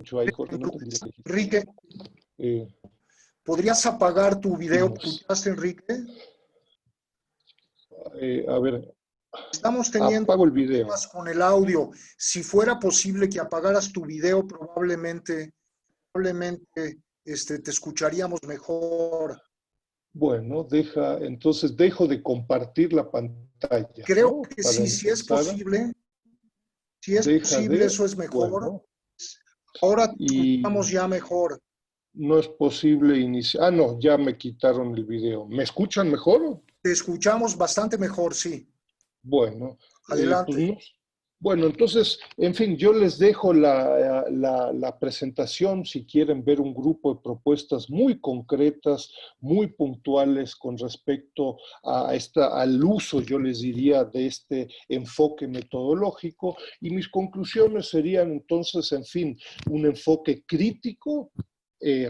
escucho ahí, Jorge, no entendí lo que dijiste. Enrique, Eh, ¿podrías apagar tu video? Vimos. ¿Escuchaste, Enrique? A ver, Estamos teniendo apago el video. problemas con el audio. Si fuera posible que apagaras tu video, probablemente te escucharíamos mejor. Bueno, entonces dejo de compartir la pantalla, Creo ¿no? que Para sí, si es empezar, posible, eso es mejor. bueno, Ahora te y escuchamos ya mejor. no es posible iniciar. Ah, no, ya me quitaron el video. ¿Me escuchan mejor? Te escuchamos bastante mejor, sí. Bueno, pues Adelante. no. Bueno, entonces, en fin, yo les dejo la presentación si quieren ver un grupo de propuestas muy concretas, muy puntuales con respecto al uso, yo les diría, de este enfoque metodológico. Y mis conclusiones serían entonces, en fin, un enfoque crítico,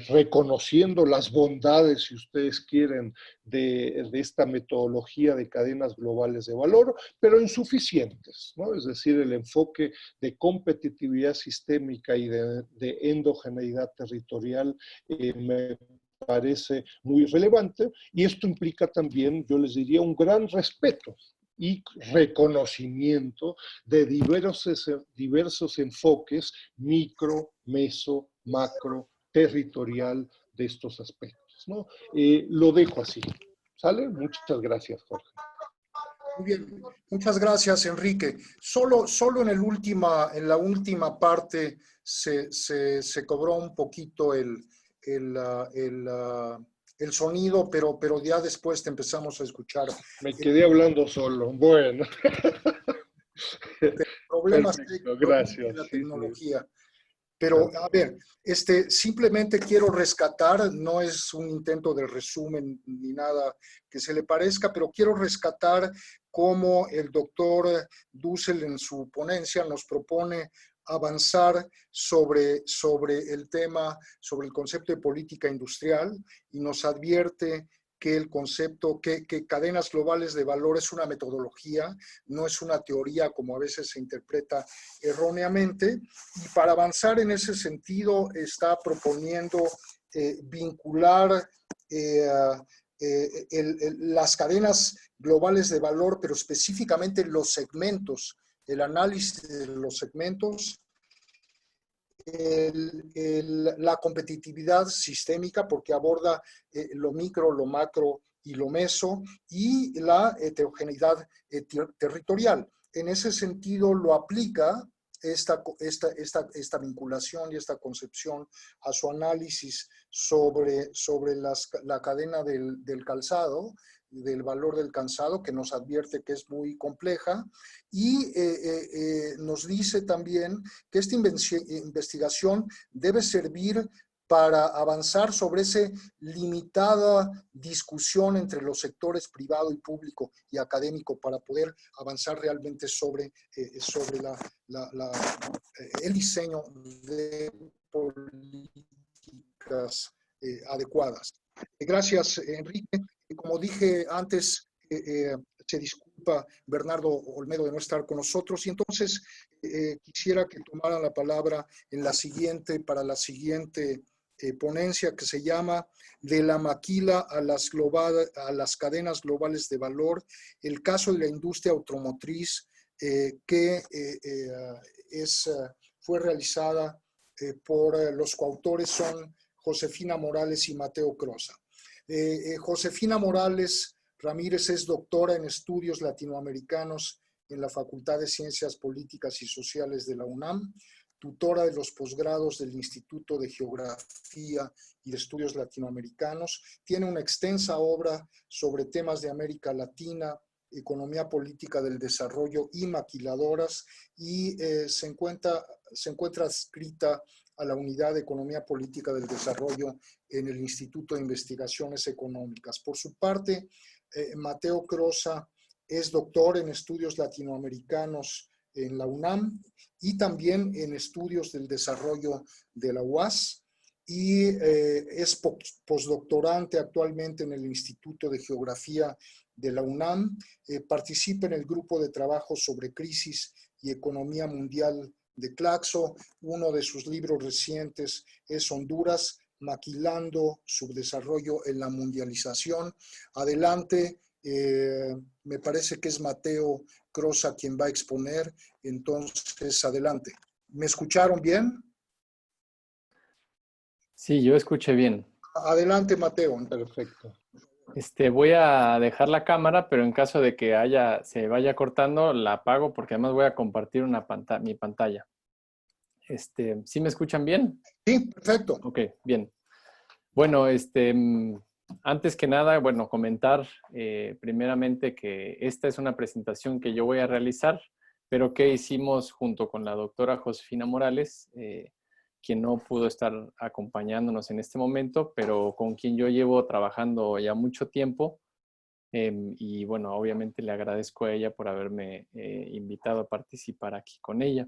reconociendo las bondades, si ustedes quieren, de esta metodología de cadenas globales de valor, pero insuficientes, ¿no? Es decir, el enfoque de competitividad sistémica y de endogeneidad territorial me parece muy relevante, y esto implica también, yo les diría, un gran respeto y reconocimiento de diversos enfoques micro, meso, macro, territorial de estos aspectos, ¿no? Lo dejo así. ¿Sale? Muchas gracias, Jorge. Muy bien, muchas gracias, Enrique. Solo en la última parte se cobró un poquito el sonido, pero ya después te empezamos a escuchar. Me quedé hablando solo. Bueno. Problemas Perfecto, de gracias. la Sí, sí. tecnología. Pero, a ver, simplemente quiero rescatar, no es un intento de resumen ni nada que se le parezca, pero quiero rescatar cómo el doctor Dussel en su ponencia nos propone avanzar sobre el tema, sobre el concepto de política industrial, y nos advierte que el concepto, que cadenas globales de valor es una metodología, no es una teoría como a veces se interpreta erróneamente, y para avanzar en ese sentido está proponiendo vincular las cadenas globales de valor, pero específicamente los segmentos, el análisis de los segmentos, la competitividad sistémica, porque aborda lo micro, lo macro y lo meso, y la heterogeneidad territorial. En ese sentido lo aplica esta vinculación y esta concepción a su análisis sobre la cadena del calzado, del valor del calzado, que nos advierte que es muy compleja, y nos dice también que esta investigación debe servir para avanzar sobre esa limitada discusión entre los sectores privado y público y académico, para poder avanzar realmente sobre el diseño de políticas adecuadas. Gracias, Enrique. Como dije antes, se disculpa Bernardo Olmedo de no estar con nosotros, y entonces quisiera que tomaran la palabra para la siguiente ponencia, que se llama De la maquila a las cadenas globales de valor, el caso de la industria automotriz, que fue realizada por los coautores son Josefina Morales y Mateo Crosa. Josefina Morales Ramírez es doctora en estudios latinoamericanos en la Facultad de Ciencias Políticas y Sociales de la UNAM, tutora de los posgrados del Instituto de Geografía y de Estudios Latinoamericanos. Tiene una extensa obra sobre temas de América Latina, economía política del desarrollo y maquiladoras, y se encuentra adscrita a la Unidad de Economía Política del Desarrollo en el Instituto de Investigaciones Económicas. Por su parte, Mateo Crosa es doctor en estudios latinoamericanos en la UNAM y también en estudios del desarrollo de la UAS, y es postdoctorante actualmente en el Instituto de Geografía de la UNAM. Participa en el grupo de trabajo sobre crisis y economía mundial de Claxo. Uno de sus libros recientes es Honduras, maquilando subdesarrollo en la mundialización. Adelante, me parece que es Mateo Crosa quien va a exponer, entonces adelante. ¿Me escucharon bien? Sí, yo escuché bien. Adelante, Mateo. Perfecto. Voy a dejar la cámara, pero en caso de que se vaya cortando, la apago porque además voy a compartir mi pantalla. ¿Sí me escuchan bien? Sí, perfecto. Ok, bien. Bueno, antes que nada, bueno, comentar primeramente que esta es una presentación que yo voy a realizar, pero que hicimos junto con la doctora Josefina Morales, quien no pudo estar acompañándonos en este momento, pero con quien yo llevo trabajando ya mucho tiempo. Y bueno, obviamente le agradezco a ella por haberme invitado a participar aquí con ella.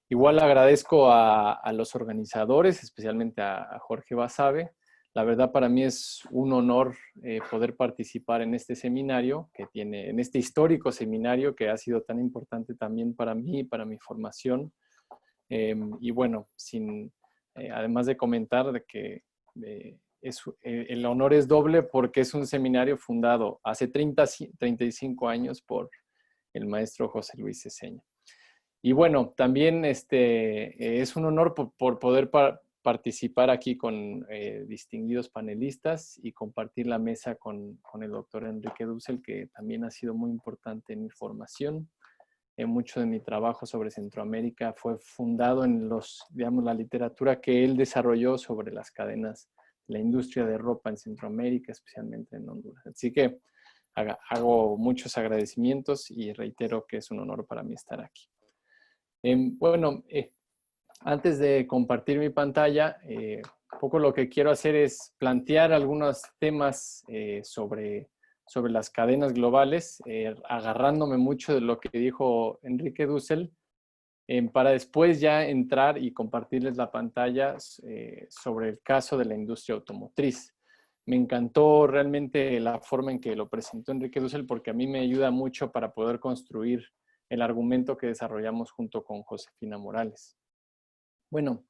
Igual agradezco a los organizadores, especialmente a Jorge Basabe. La verdad para mí es un honor poder participar en este seminario en este histórico seminario que ha sido tan importante también para mí, para mi formación. Y bueno, además de comentar de que el honor es doble porque es un seminario fundado hace 35 años por el maestro José Luis Ceseña. Y bueno, también es un honor por poder participar aquí con distinguidos panelistas y compartir la mesa con el doctor Enrique Dussel, que también ha sido muy importante en mi formación. Mucho de mi trabajo sobre Centroamérica fue fundado en la literatura que él desarrolló sobre las cadenas, la industria de ropa en Centroamérica, especialmente en Honduras. Así que hago muchos agradecimientos y reitero que es un honor para mí estar aquí. Bueno, antes de compartir mi pantalla, un poco lo que quiero hacer es plantear algunos temas sobre las cadenas globales, agarrándome mucho de lo que dijo Enrique Dussel, para después ya entrar y compartirles la pantalla sobre el caso de la industria automotriz. Me encantó realmente la forma en que lo presentó Enrique Dussel porque a mí me ayuda mucho para poder construir el argumento que desarrollamos junto con Josefina Morales. Bueno,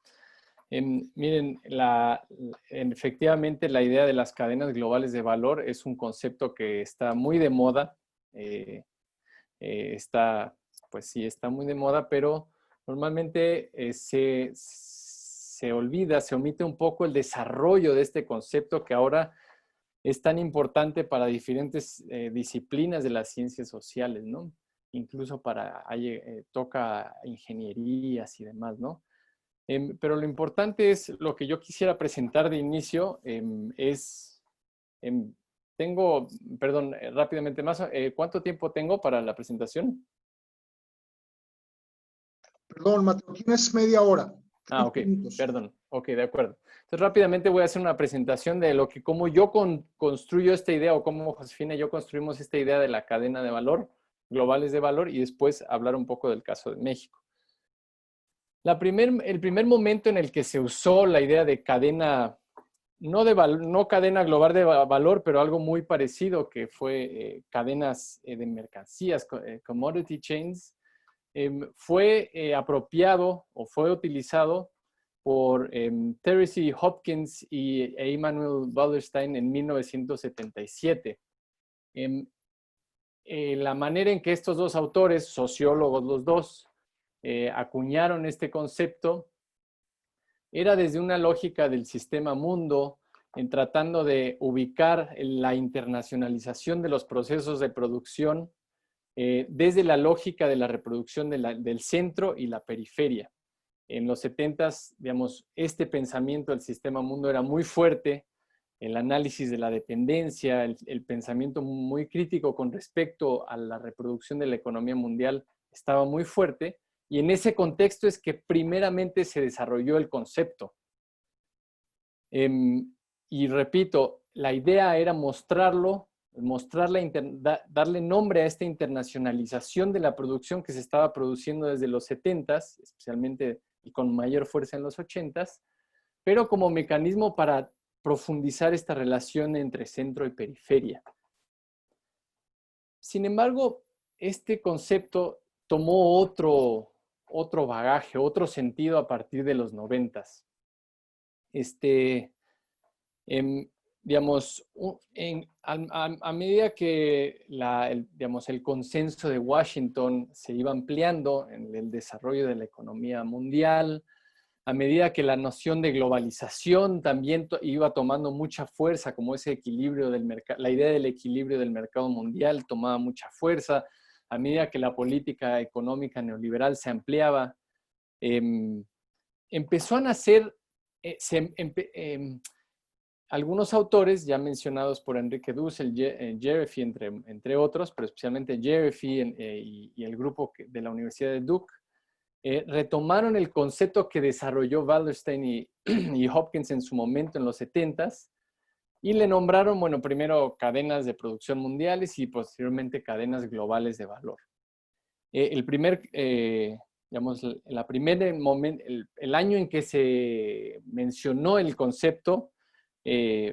miren, efectivamente la idea de las cadenas globales de valor es un concepto que está muy de moda. Pues sí, está muy de moda, pero normalmente se olvida, se omite un poco el desarrollo de este concepto que ahora es tan importante para diferentes disciplinas de las ciencias sociales, ¿no? Incluso toca ingenierías y demás, ¿no? Pero lo importante es, lo que yo quisiera presentar de inicio rápidamente más, ¿cuánto tiempo tengo para la presentación? Perdón, Mateo, tienes media hora. Ah, ok, perdón. Ok, de acuerdo. Entonces, rápidamente voy a hacer una presentación de cómo yo construyo esta idea o cómo Josefina y yo construimos esta idea de la cadena de valor, globales de valor, y después hablar un poco del caso de México. El primer momento en el que se usó la idea de cadena, no cadena global de valor, pero algo muy parecido, que fue cadenas de mercancías, commodity chains, fue apropiado o fue utilizado por Terry C. Hopkins y Emanuel Wallerstein en 1977. La manera en que estos dos autores, sociólogos los dos, acuñaron este concepto era desde una lógica del sistema mundo, en tratando de ubicar la internacionalización de los procesos de producción desde la lógica de la reproducción del centro y la periferia. En los 70s, digamos, este pensamiento del sistema mundo era muy fuerte, el análisis de la dependencia, el pensamiento muy crítico con respecto a la reproducción de la economía mundial estaba muy fuerte, y en ese contexto es que primeramente se desarrolló el concepto. Y repito, la idea era darle nombre a esta internacionalización de la producción que se estaba produciendo desde los 70s, especialmente y con mayor fuerza en los 80s, pero como mecanismo para profundizar esta relación entre centro y periferia. Sin embargo, este concepto tomó otro bagaje, otro sentido a partir de los 90s. Digamos, a medida que digamos, el consenso de Washington se iba ampliando en el desarrollo de la economía mundial, a medida que la noción de globalización también iba tomando mucha fuerza, como ese equilibrio del mercado, la idea del equilibrio del mercado mundial tomaba mucha fuerza, a medida que la política económica neoliberal se ampliaba, empezó a nacer algunos autores ya mencionados por Enrique Dussel, Jeffrey, entre otros, pero especialmente Jeffrey y el grupo de la Universidad de Duke, retomaron el concepto que desarrolló Wallerstein y Hopkins en su momento en los 70s y le nombraron, bueno, primero cadenas de producción mundiales y posteriormente cadenas globales de valor. Digamos, el año en que se mencionó el concepto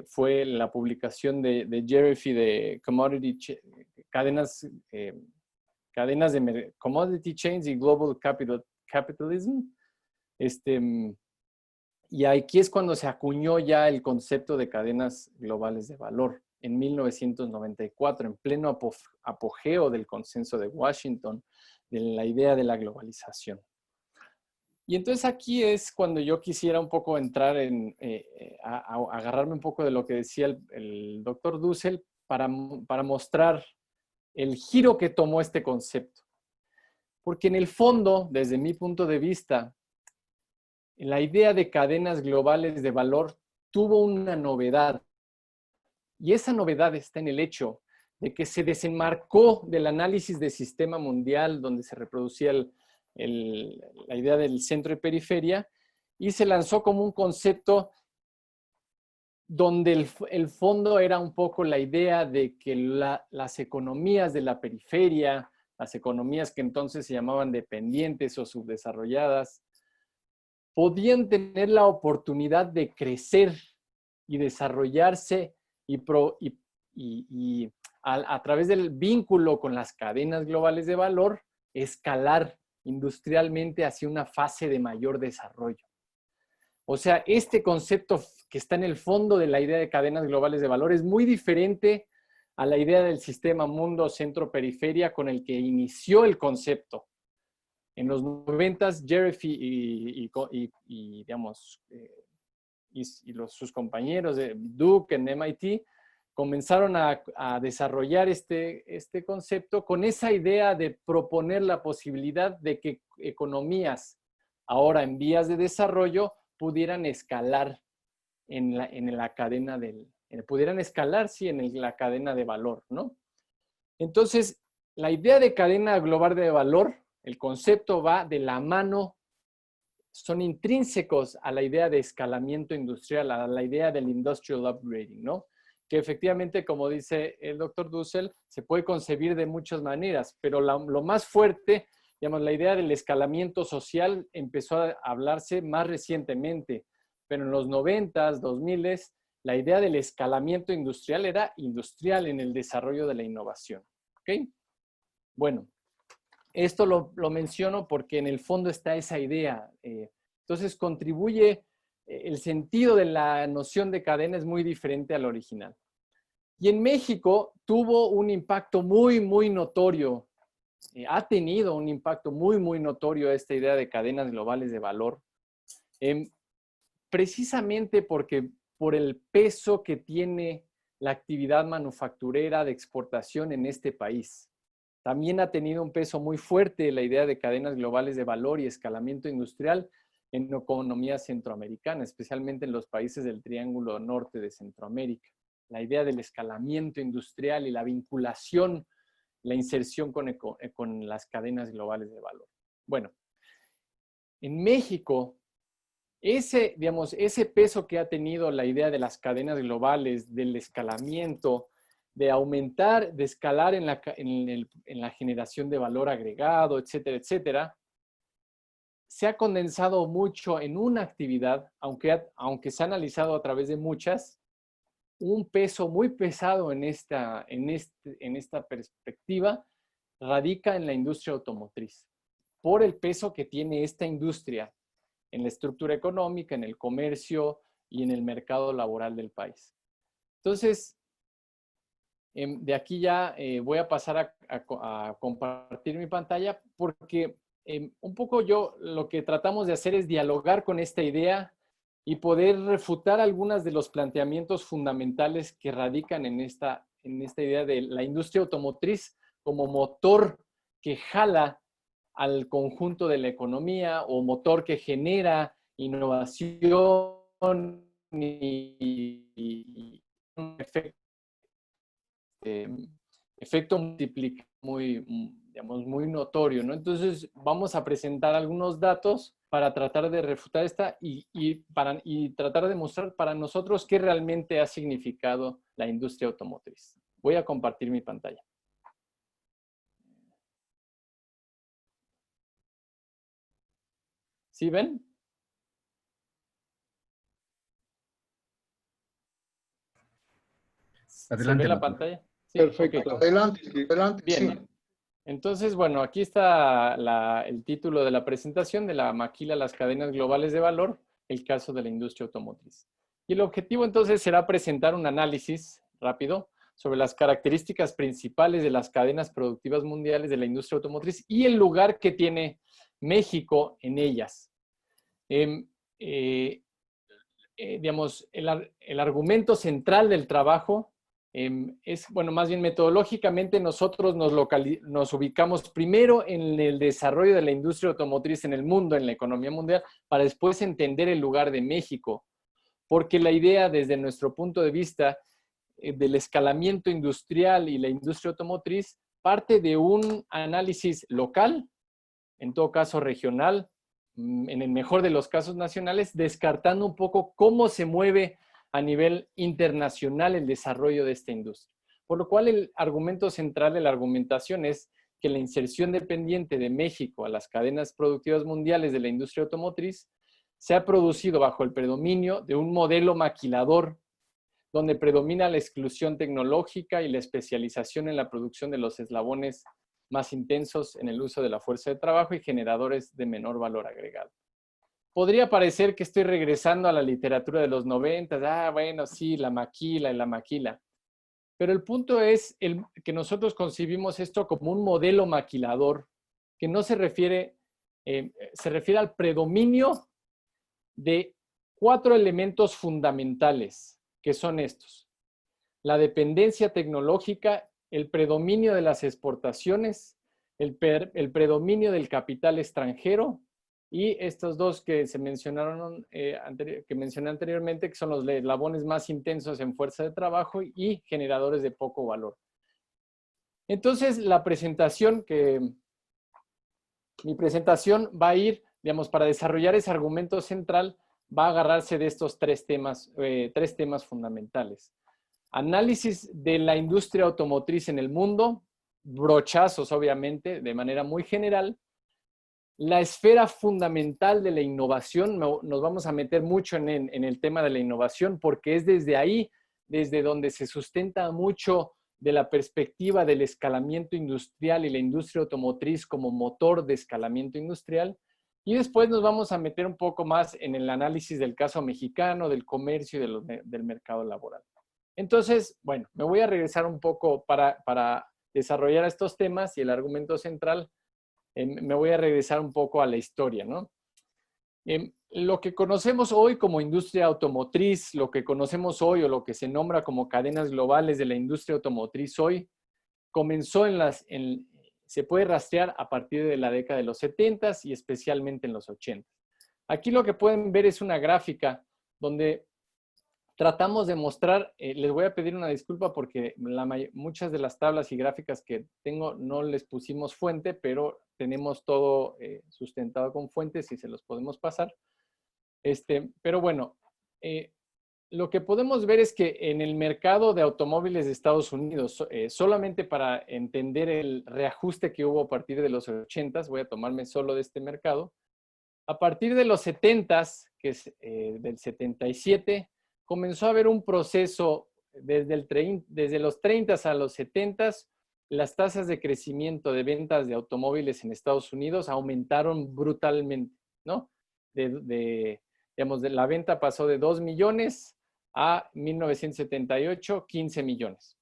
fue la publicación de Jeffrey de cadenas de Commodity Chains y Global Capitalism. Y aquí es cuando se acuñó ya el concepto de cadenas globales de valor, en 1994, en pleno apogeo del consenso de Washington, de la idea de la globalización. Y entonces aquí es cuando yo quisiera un poco entrar a agarrarme un poco de lo que decía el doctor Dussel para mostrar el giro que tomó este concepto. Porque en el fondo, desde mi punto de vista, la idea de cadenas globales de valor tuvo una novedad. Y esa novedad está en el hecho de que se desenmarcó del análisis del sistema mundial donde se reproducía la idea del centro y periferia y se lanzó como un concepto donde el fondo era un poco la idea de que las economías de la periferia, las economías que entonces se llamaban dependientes o subdesarrolladas, podían tener la oportunidad de crecer y desarrollarse y a través del vínculo con las cadenas globales de valor, escalar industrialmente hacia una fase de mayor desarrollo. O sea, este concepto que está en el fondo de la idea de cadenas globales de valor es muy diferente a la idea del sistema mundo centro-periferia con el que inició el concepto. En los 90s, Jeffrey sus compañeros de Duke en MIT comenzaron a desarrollar este concepto con esa idea de proponer la posibilidad de que economías ahora en vías de desarrollo pudieran escalar en la cadena en la cadena de valor, ¿no? Entonces, la idea de cadena global de valor, el concepto va de la mano, son intrínsecos a la idea de escalamiento industrial, a la idea del industrial upgrading, ¿no? Que efectivamente, como dice el doctor Dussel, se puede concebir de muchas maneras, pero lo más fuerte, digamos, la idea del escalamiento social empezó a hablarse más recientemente, pero en los 90s, 2000s, la idea del escalamiento industrial era industrial en el desarrollo de la innovación, ¿ok? Bueno, esto lo menciono porque en el fondo está esa idea. Entonces contribuye, el sentido de la noción de cadena es muy diferente al original. Y en México tuvo un impacto muy, muy notorio. Ha tenido un impacto muy, muy notorio esta idea de cadenas globales de valor. Precisamente porque por el peso que tiene la actividad manufacturera de exportación en este país. También ha tenido un peso muy fuerte la idea de cadenas globales de valor y escalamiento industrial en economías centroamericanas, especialmente en los países del Triángulo Norte de Centroamérica. La idea del escalamiento industrial y la vinculación, la inserción con las cadenas globales de valor. Bueno, en México, ese peso que ha tenido la idea de las cadenas globales, del escalamiento, de aumentar, de escalar en la generación de valor agregado, etcétera, etcétera, se ha condensado mucho en una actividad, aunque se ha analizado a través de muchas, un peso muy pesado en esta perspectiva radica en la industria automotriz. por el peso que tiene esta industria en la estructura económica, en el comercio y en el mercado laboral del país. Entonces, de aquí ya voy a pasar a compartir mi pantalla porque un poco lo que tratamos de hacer es dialogar con esta idea y poder refutar algunos de los planteamientos fundamentales que radican en esta idea de la industria automotriz como motor que jala al conjunto de la economía o motor que genera innovación y un efecto multiplicador muy notorio, ¿no? Entonces, vamos a presentar algunos datos para tratar de refutar esta y tratar de mostrar para nosotros qué realmente ha significado la industria automotriz. Voy a compartir mi pantalla. ¿Sí ven? Adelante. ¿Se ve la pantalla? Sí, Perfecto. okay. Adelante, adelante. Bien. Sí. Entonces, bueno, aquí está el título de la presentación de la maquila Las cadenas globales de valor, el caso de la industria automotriz. Y el objetivo entonces será presentar un análisis rápido sobre las características principales de las cadenas productivas mundiales de la industria automotriz y el lugar que tiene México en ellas. Digamos, el argumento central del trabajo es, bueno, más bien metodológicamente nosotros nos ubicamos primero en el desarrollo de la industria automotriz en el mundo, en la economía mundial, para después entender el lugar de México. Porque la idea, desde nuestro punto de vista, del escalamiento industrial y la industria automotriz, parte de un análisis local, en todo caso regional, en el mejor de los casos nacionales, descartando un poco cómo se mueve a nivel internacional el desarrollo de esta industria. Por lo cual el argumento central de la argumentación es que la inserción dependiente de México a las cadenas productivas mundiales de la industria automotriz se ha producido bajo el predominio de un modelo maquilador donde predomina la exclusión tecnológica y la especialización en la producción de los eslabones más intensos en el uso de la fuerza de trabajo y generadores de menor valor agregado. Podría parecer que estoy regresando a la literatura de los 90, bueno, sí, la maquila y la maquila. Pero el punto es que nosotros concibimos esto como un modelo maquilador que no se refiere al predominio de 4 elementos fundamentales, que son estos: la dependencia tecnológica, el predominio de las exportaciones, el predominio del capital extranjero y estos dos que se mencionaron, que mencioné anteriormente, que son los eslabones más intensos en fuerza de trabajo y generadores de poco valor. Entonces, mi presentación va a ir, digamos, para desarrollar ese argumento central, va a agarrarse de estos tres temas fundamentales. Análisis de la industria automotriz en el mundo, brochazos obviamente, de manera muy general. La esfera fundamental de la innovación, nos vamos a meter mucho en el tema de la innovación porque es desde ahí, desde donde se sustenta mucho de la perspectiva del escalamiento industrial y la industria automotriz como motor de escalamiento industrial. Y después nos vamos a meter un poco más en el análisis del caso mexicano, del comercio y del mercado laboral. Entonces, bueno, me voy a regresar un poco para desarrollar estos temas y el argumento central. Me voy a regresar un poco a la historia, ¿no? Lo que conocemos hoy como industria automotriz, lo que conocemos hoy o lo que se nombra como cadenas globales de la industria automotriz hoy, comenzó se puede rastrear a partir de la década de los 70s y especialmente en los 80s. Aquí lo que pueden ver es una gráfica donde tratamos de mostrar, les voy a pedir una disculpa porque muchas de las tablas y gráficas que tengo no les pusimos fuente, pero tenemos todo sustentado con fuentes y se los podemos pasar. Pero bueno, lo que podemos ver es que en el mercado de automóviles de Estados Unidos, solamente para entender el reajuste que hubo a partir de los 80s, voy a tomarme solo de este mercado, a partir de los 70s, que es del 77, comenzó a haber un proceso desde los 30s a los 70s, las tasas de crecimiento de ventas de automóviles en Estados Unidos aumentaron brutalmente, ¿no? Digamos, la venta pasó de 2 millones a 1978, 15 millones.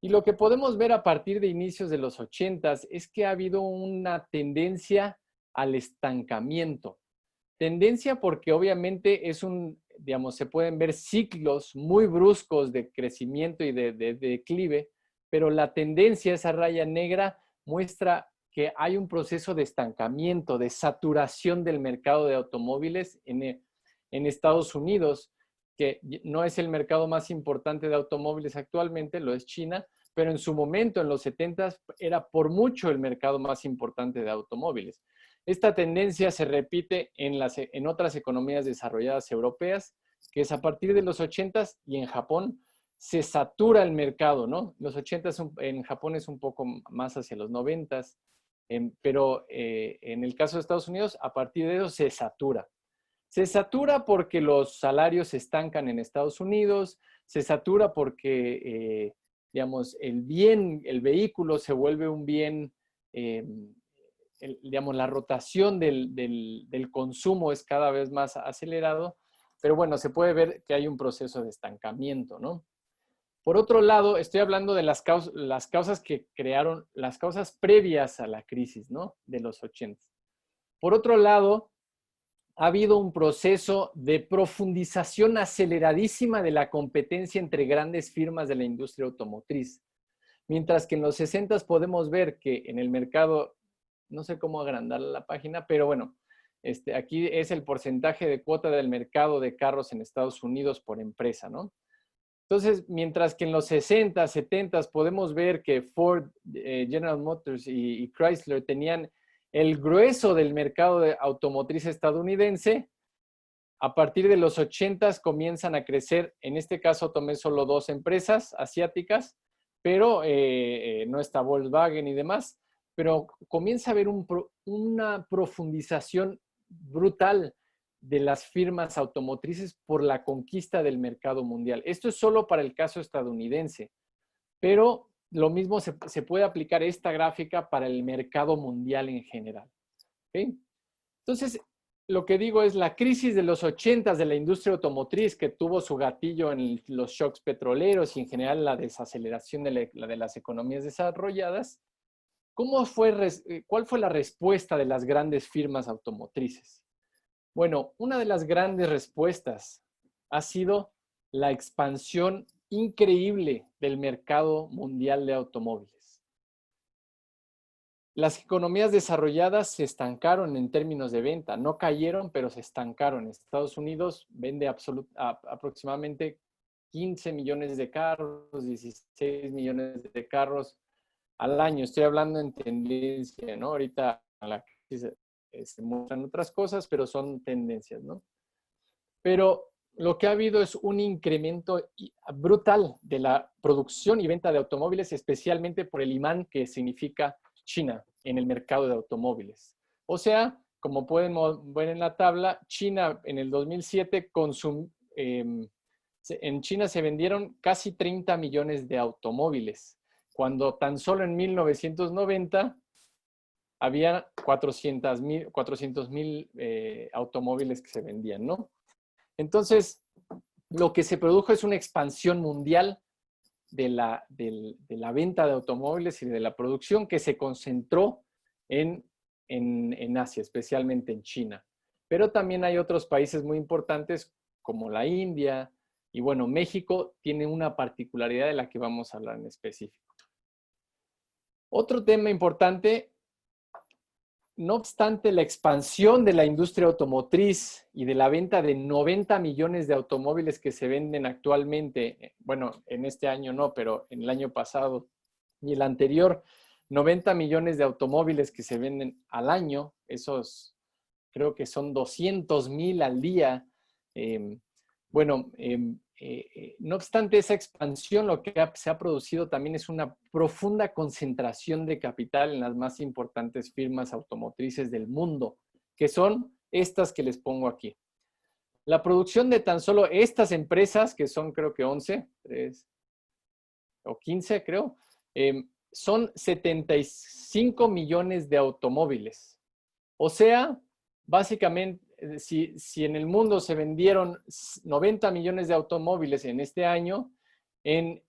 Y lo que podemos ver a partir de inicios de los 80s es que ha habido una tendencia al estancamiento. Tendencia porque obviamente digamos, se pueden ver ciclos muy bruscos de crecimiento y de declive, pero la tendencia, esa raya negra, muestra que hay un proceso de estancamiento, de saturación del mercado de automóviles en Estados Unidos, que no es el mercado más importante de automóviles actualmente, lo es China, pero en su momento, en los 70s, era por mucho el mercado más importante de automóviles. Esta tendencia se repite en otras economías desarrolladas europeas, que es a partir de los 80s, y en Japón se satura el mercado, ¿no? Los 80s en Japón es un poco más hacia los 90s, pero en el caso de Estados Unidos, a partir de eso se satura. Se satura porque los salarios se estancan en Estados Unidos, se satura porque, digamos, el vehículo se vuelve un bien, digamos, la rotación del consumo es cada vez más acelerado, pero bueno, se puede ver que hay un proceso de estancamiento, ¿no? Por otro lado, estoy hablando de las causas que crearon, las causas previas a la crisis, ¿no? De los 80. Por otro lado, ha habido un proceso de profundización aceleradísima de la competencia entre grandes firmas de la industria automotriz. Mientras que en los 60 podemos ver que en el mercado, no sé cómo agrandar la página, pero bueno, aquí es el porcentaje de cuota del mercado de carros en Estados Unidos por empresa, ¿no? Entonces, mientras que en los 60, 70 podemos ver que Ford, General Motors y Chrysler tenían el grueso del mercado de automotriz estadounidense, a partir de los 80 comienzan a crecer, en este caso tomé solo 2 empresas asiáticas, pero no está Volkswagen y demás, pero comienza a haber una profundización brutal de las firmas automotrices por la conquista del mercado mundial. Esto es solo para el caso estadounidense, pero lo mismo se puede aplicar esta gráfica para el mercado mundial en general. ¿Okay? Entonces, lo que digo es la crisis de los 80 de la industria automotriz que tuvo su gatillo en los shocks petroleros y en general la desaceleración de las economías desarrolladas. ¿Cuál fue la respuesta de las grandes firmas automotrices? Bueno, una de las grandes respuestas ha sido la expansión increíble del mercado mundial de automóviles. Las economías desarrolladas se estancaron en términos de venta, no cayeron, pero se estancaron. Estados Unidos vende aproximadamente 15 millones de carros, 16 millones de carros al año. Estoy hablando en tendencia, ¿no? Ahorita la crisis se muestran otras cosas, pero son tendencias, ¿no? Pero lo que ha habido es un incremento brutal de la producción y venta de automóviles, especialmente por el imán que significa China en el mercado de automóviles. O sea, como pueden ver en la tabla, China en el 2007 en China se vendieron casi 30 millones de automóviles, cuando tan solo en 1990 había 400,000 automóviles que se vendían, ¿no? Entonces, lo que se produjo es una expansión mundial de la venta de automóviles y de la producción que se concentró en Asia, especialmente en China. Pero también hay otros países muy importantes como la India y bueno, México tiene una particularidad de la que vamos a hablar en específico. Otro tema importante, no obstante la expansión de la industria automotriz y de la venta de 90 millones de automóviles que se venden actualmente, bueno, en este año no, pero en el año pasado y el anterior, 90 millones de automóviles que se venden al año, esos creo que son 200,000 al día. No obstante esa expansión, lo que se ha producido también es una profunda concentración de capital en las más importantes firmas automotrices del mundo, que son estas que les pongo aquí. La producción de tan solo estas empresas, que son creo que 11, 3 o 15 creo, son 75 millones de automóviles. O sea, básicamente, si en el mundo se vendieron 90 millones de automóviles en este año, en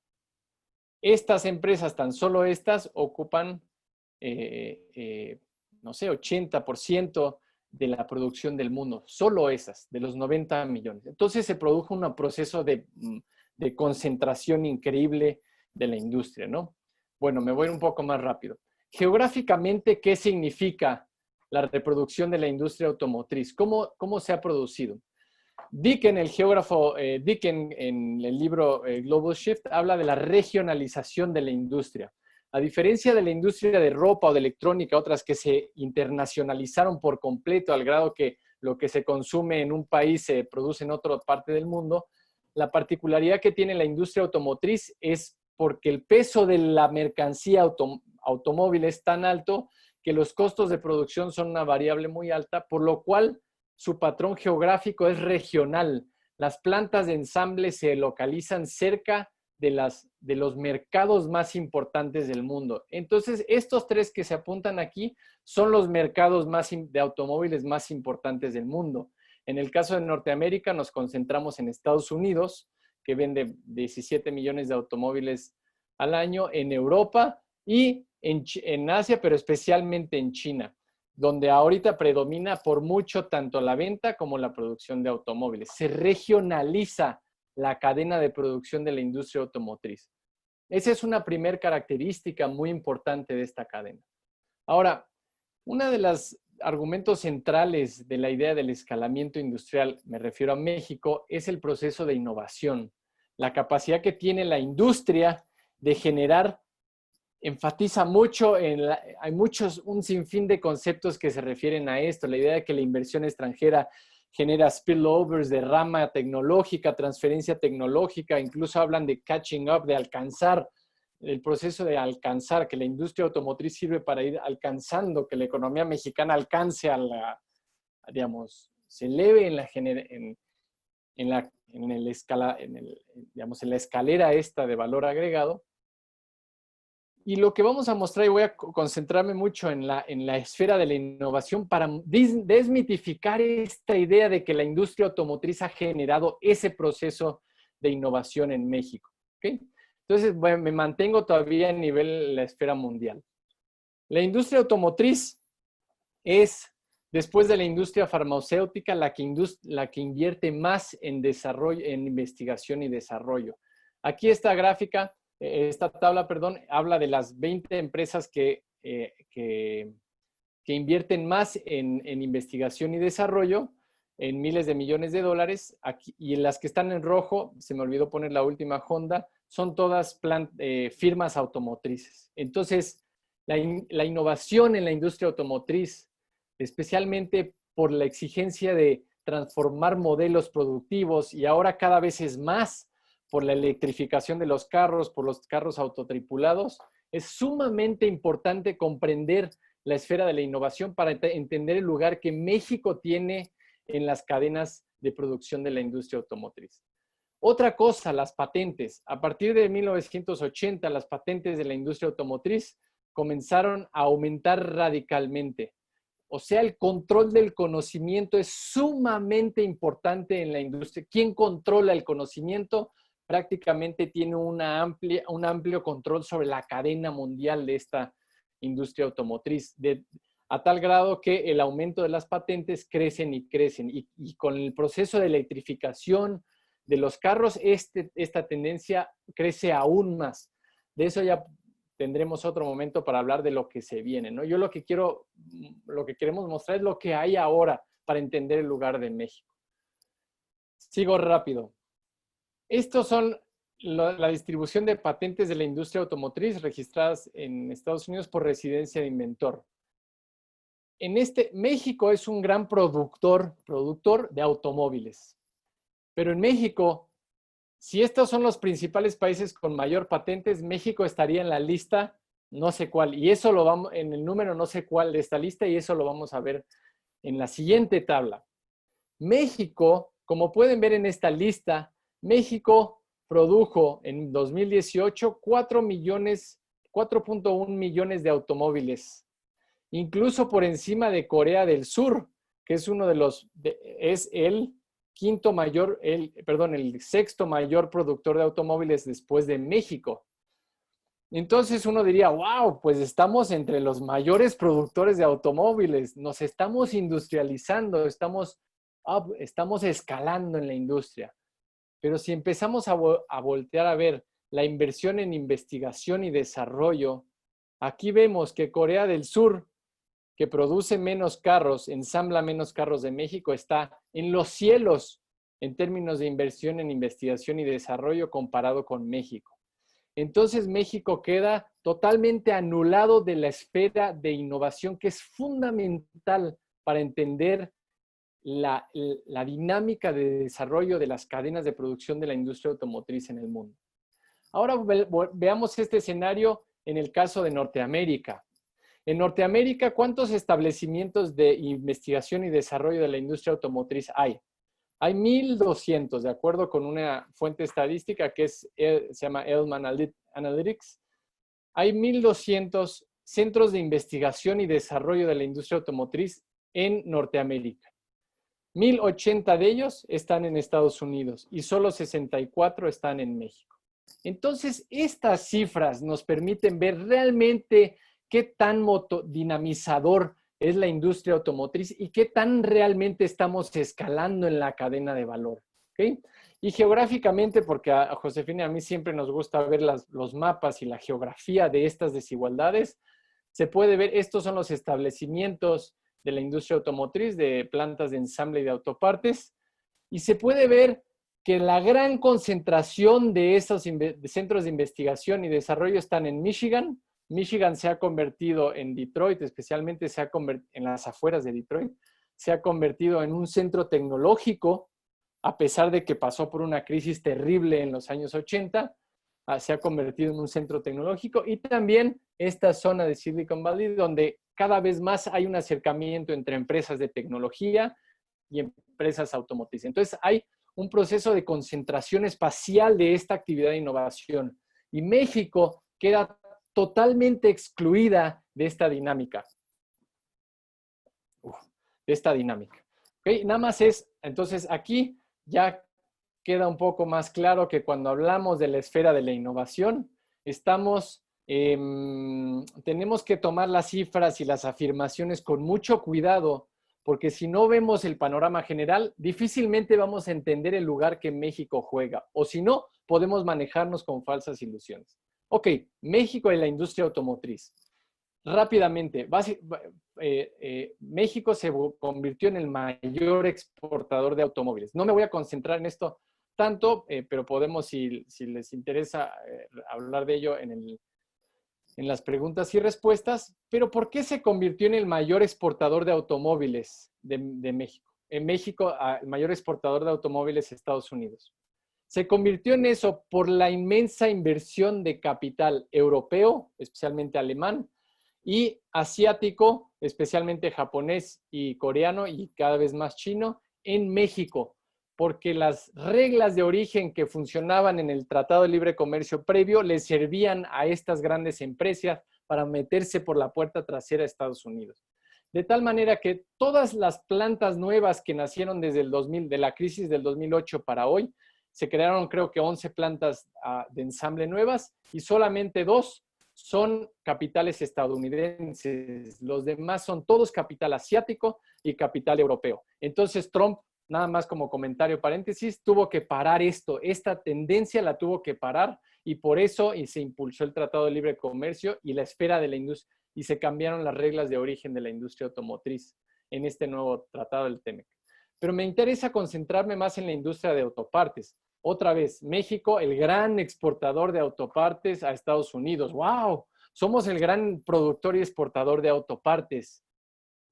estas empresas, tan solo estas, ocupan, no sé, 80% de la producción del mundo. Solo esas, de los 90 millones. Entonces se produjo un proceso de concentración increíble de la industria, ¿no? Bueno, me voy un poco más rápido. Geográficamente, ¿qué significa la reproducción de la industria automotriz? ¿Cómo se ha producido? Dicken, el geógrafo Dicken, en el libro Global Shift, habla de la regionalización de la industria. A diferencia de la industria de ropa o de electrónica, otras que se internacionalizaron por completo al grado que lo que se consume en un país se produce en otra parte del mundo, la particularidad que tiene la industria automotriz es porque el peso de la mercancía automóvil es tan alto que los costos de producción son una variable muy alta, por lo cual su patrón geográfico es regional. Las plantas de ensamble se localizan cerca de los mercados más importantes del mundo. Entonces, estos tres que se apuntan aquí son los mercados de automóviles más importantes del mundo. En el caso de Norteamérica nos concentramos en Estados Unidos, que vende 17 millones de automóviles al año, en Europa y en Asia, pero especialmente en China, donde ahorita predomina por mucho tanto la venta como la producción de automóviles. Se regionaliza la cadena de producción de la industria automotriz. Esa es una primera característica muy importante de esta cadena. Ahora, uno de los argumentos centrales de la idea del escalamiento industrial, me refiero a México, es el proceso de innovación. La capacidad que tiene la industria de generar, enfatiza mucho, hay un sinfín de conceptos que se refieren a esto. La idea de que la inversión extranjera genera spillovers, derrama tecnológica, transferencia tecnológica, incluso hablan de catching up, de alcanzar, el proceso de alcanzar, que la industria automotriz sirve para ir alcanzando, que la economía mexicana alcance a la, digamos, se eleve en la escalera esta de valor agregado. Y lo que vamos a mostrar, y voy a concentrarme mucho en la esfera de la innovación para desmitificar esta idea de que la industria automotriz ha generado ese proceso de innovación en México. ¿Okay? Entonces, bueno, me mantengo todavía a nivel de la esfera mundial. La industria automotriz es, después de la industria farmacéutica, la que invierte más en desarrollo, en investigación y desarrollo. Aquí esta tabla, habla de las 20 empresas que invierten más en investigación y desarrollo, en miles de millones de dólares. Aquí, y en las que están en rojo, se me olvidó poner la última, Honda, son todas firmas automotrices. Entonces, la innovación en la industria automotriz, especialmente por la exigencia de transformar modelos productivos, y ahora cada vez es más por la electrificación de los carros, por los carros autotripulados, es sumamente importante comprender la esfera de la innovación para entender el lugar que México tiene en las cadenas de producción de la industria automotriz. Otra cosa, las patentes. A partir de 1980, las patentes de la industria automotriz comenzaron a aumentar radicalmente. O sea, el control del conocimiento es sumamente importante en la industria. ¿Quién controla el conocimiento? Prácticamente tiene un amplio control sobre la cadena mundial de esta industria automotriz, a tal grado que el aumento de las patentes crecen y crecen. Y con el proceso de electrificación de los carros, esta tendencia crece aún más. De eso ya tendremos otro momento para hablar de lo que se viene, ¿no? Yo lo que queremos mostrar es lo que hay ahora para entender el lugar de México. Sigo rápido. Estos son la distribución de patentes de la industria automotriz registradas en Estados Unidos por residencia de inventor. México es un gran productor de automóviles. Pero en México, si estos son los principales países con mayor patentes, México estaría en la lista no sé cuál. Y eso lo vamos, en el número no sé cuál de esta lista, y eso lo vamos a ver en la siguiente tabla. México, como pueden ver en esta lista, México produjo en 2018 4 4.1 millones de automóviles, incluso por encima de Corea del Sur, que es uno de los, es el sexto mayor productor de automóviles después de México. Entonces uno diría, wow, pues estamos entre los mayores productores de automóviles, nos estamos industrializando, estamos escalando en la industria. Pero si empezamos a voltear a ver la inversión en investigación y desarrollo, aquí vemos que Corea del Sur, que produce menos carros, ensambla menos carros de México, está en los cielos en términos de inversión en investigación y desarrollo comparado con México. Entonces México queda totalmente anulado de la esfera de innovación que es fundamental para entender la dinámica de desarrollo de las cadenas de producción de la industria automotriz en el mundo. Ahora veamos este escenario en el caso de Norteamérica. En Norteamérica, ¿cuántos establecimientos de investigación y desarrollo de la industria automotriz hay? Hay 1,200, de acuerdo con una fuente estadística que se llama Edelman Analytics. Hay 1,200 centros de investigación y desarrollo de la industria automotriz en Norteamérica. 1,080 de ellos están en Estados Unidos y solo 64 están en México. Entonces, estas cifras nos permiten ver realmente qué tan dinamizador es la industria automotriz y qué tan realmente estamos escalando en la cadena de valor. ¿Okay? Y geográficamente, porque a Josefina y a mí siempre nos gusta ver los mapas y la geografía de estas desigualdades, se puede ver, estos son los establecimientos de la industria automotriz, de plantas de ensamble y de autopartes, y se puede ver que la gran concentración de esos centros de investigación y desarrollo están en Michigan. Michigan se ha convertido en Detroit, especialmente en las afueras de Detroit, se ha convertido en un centro tecnológico, a pesar de que pasó por una crisis terrible en los años 80, se ha convertido en un centro tecnológico, y también esta zona de Silicon Valley, donde cada vez más hay un acercamiento entre empresas de tecnología y empresas automotrices. Entonces hay un proceso de concentración espacial de esta actividad de innovación, y México queda totalmente excluida de esta dinámica. ¿Okay? Nada más entonces aquí ya queda un poco más claro que cuando hablamos de la esfera de la innovación, tenemos que tomar las cifras y las afirmaciones con mucho cuidado, porque si no vemos el panorama general, difícilmente vamos a entender el lugar que México juega, o si no, podemos manejarnos con falsas ilusiones. Ok, México y la industria automotriz. Rápidamente, México se convirtió en el mayor exportador de automóviles. No me voy a concentrar en esto tanto, pero podemos, si les interesa, hablar de ello en las preguntas y respuestas. Pero ¿por qué se convirtió en el mayor exportador de automóviles de México? En México, el mayor exportador de automóviles es Estados Unidos. Se convirtió en eso por la inmensa inversión de capital europeo, especialmente alemán, y asiático, especialmente japonés y coreano, y cada vez más chino, en México, porque las reglas de origen que funcionaban en el Tratado de Libre Comercio previo les servían a estas grandes empresas para meterse por la puerta trasera a Estados Unidos. De tal manera que todas las plantas nuevas que nacieron desde el 2000, de la crisis del 2008 para hoy, se crearon creo que 11 plantas de ensamble nuevas, y solamente 2 son capitales estadounidenses. Los demás son todos capital asiático y capital europeo. Entonces Trump, nada más como comentario paréntesis, tuvo que parar esta tendencia la tuvo que parar, y por eso se impulsó el Tratado de Libre Comercio y la esfera de la industria, y se cambiaron las reglas de origen de la industria automotriz en este nuevo tratado del TEMEC. Pero me interesa concentrarme más en la industria de autopartes. Otra vez, México, el gran exportador de autopartes a Estados Unidos. ¡Wow! Somos el gran productor y exportador de autopartes.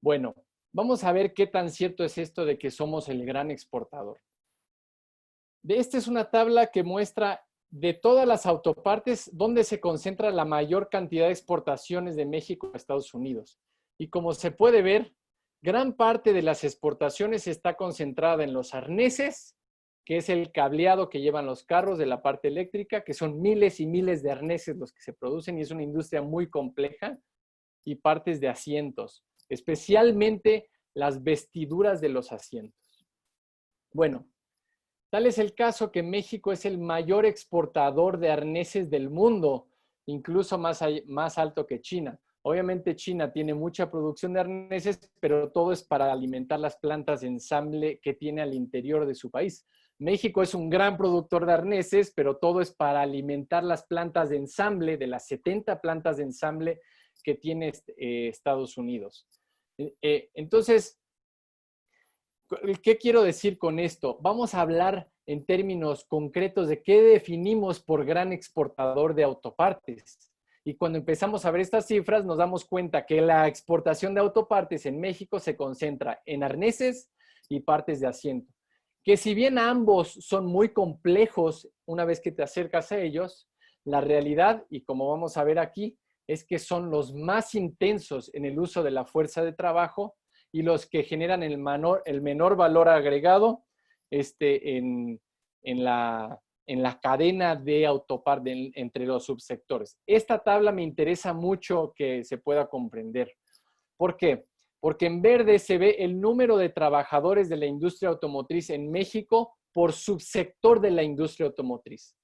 Bueno, vamos a ver qué tan cierto es esto de que somos el gran exportador. Esta es una tabla que muestra de todas las autopartes dónde se concentra la mayor cantidad de exportaciones de México a Estados Unidos. Y como se puede ver, gran parte de las exportaciones está concentrada en los arneses, que es el cableado que llevan los carros de la parte eléctrica, que son miles y miles de arneses los que se producen y es una industria muy compleja, y partes de asientos, especialmente las vestiduras de los asientos. Bueno, tal es el caso que México es el mayor exportador de arneses del mundo, incluso más alto que China. Obviamente China tiene mucha producción de arneses, pero todo es para alimentar las plantas de ensamble que tiene al interior de su país. México es un gran productor de arneses, pero todo es para alimentar las plantas de ensamble, de las 70 plantas de ensamble que tiene Estados Unidos. Entonces, ¿qué quiero decir con esto? Vamos a hablar en términos concretos de qué definimos por gran exportador de autopartes. Y cuando empezamos a ver estas cifras, nos damos cuenta que la exportación de autopartes en México se concentra en arneses y partes de asiento. Que si bien ambos son muy complejos una vez que te acercas a ellos, la realidad, y como vamos a ver aquí, es que son los más intensos en el uso de la fuerza de trabajo y los que generan el menor valor agregado en la cadena de autoparte entre los subsectores. Esta tabla me interesa mucho que se pueda comprender. ¿Por qué? Porque en verde se ve el número de trabajadores de la industria automotriz en México por subsector de la industria automotriz.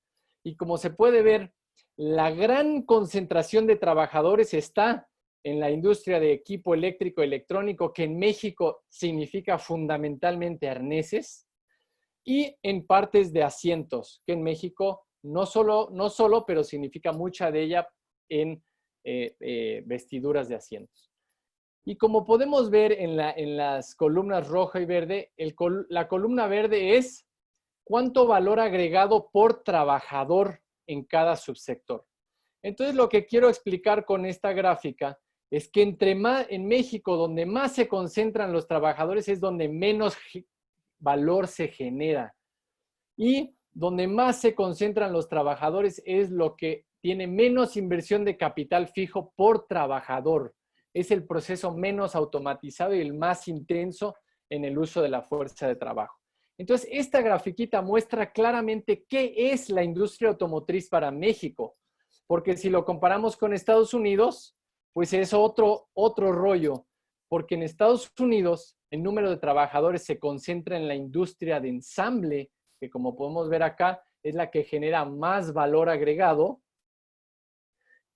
Y como se puede ver, la gran concentración de trabajadores está en la industria de equipo eléctrico electrónico, que en México significa fundamentalmente arneses, y en partes de asientos, que en México no solo, pero significa mucha de ella en vestiduras de asientos. Y como podemos ver en las columnas roja y verde, la columna verde es cuánto valor agregado por trabajador en cada subsector. Entonces, lo que quiero explicar con esta gráfica es que en México, donde más se concentran los trabajadores, es donde menos valor se genera. Y donde más se concentran los trabajadores es lo que tiene menos inversión de capital fijo por trabajador. Es el proceso menos automatizado y el más intenso en el uso de la fuerza de trabajo. Entonces, esta grafiquita muestra claramente qué es la industria automotriz para México. Porque si lo comparamos con Estados Unidos, pues es otro rollo. Porque en Estados Unidos el número de trabajadores se concentra en la industria de ensamble, que como podemos ver acá, es la que genera más valor agregado.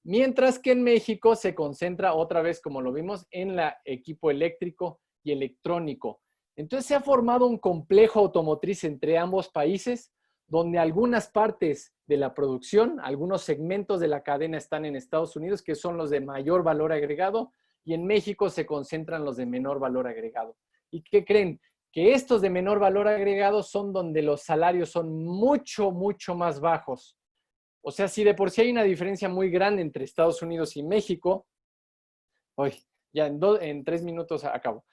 Mientras que en México se concentra otra vez, como lo vimos, en el equipo eléctrico y electrónico. Entonces se ha formado un complejo automotriz entre ambos países, donde algunas partes de la producción, algunos segmentos de la cadena están en Estados Unidos, que son los de mayor valor agregado, y en México se concentran los de menor valor agregado. ¿Y qué creen? Que estos de menor valor agregado son donde los salarios son mucho, mucho más bajos. O sea, si de por sí hay una diferencia muy grande entre Estados Unidos y México, ya en 3 minutos acabo.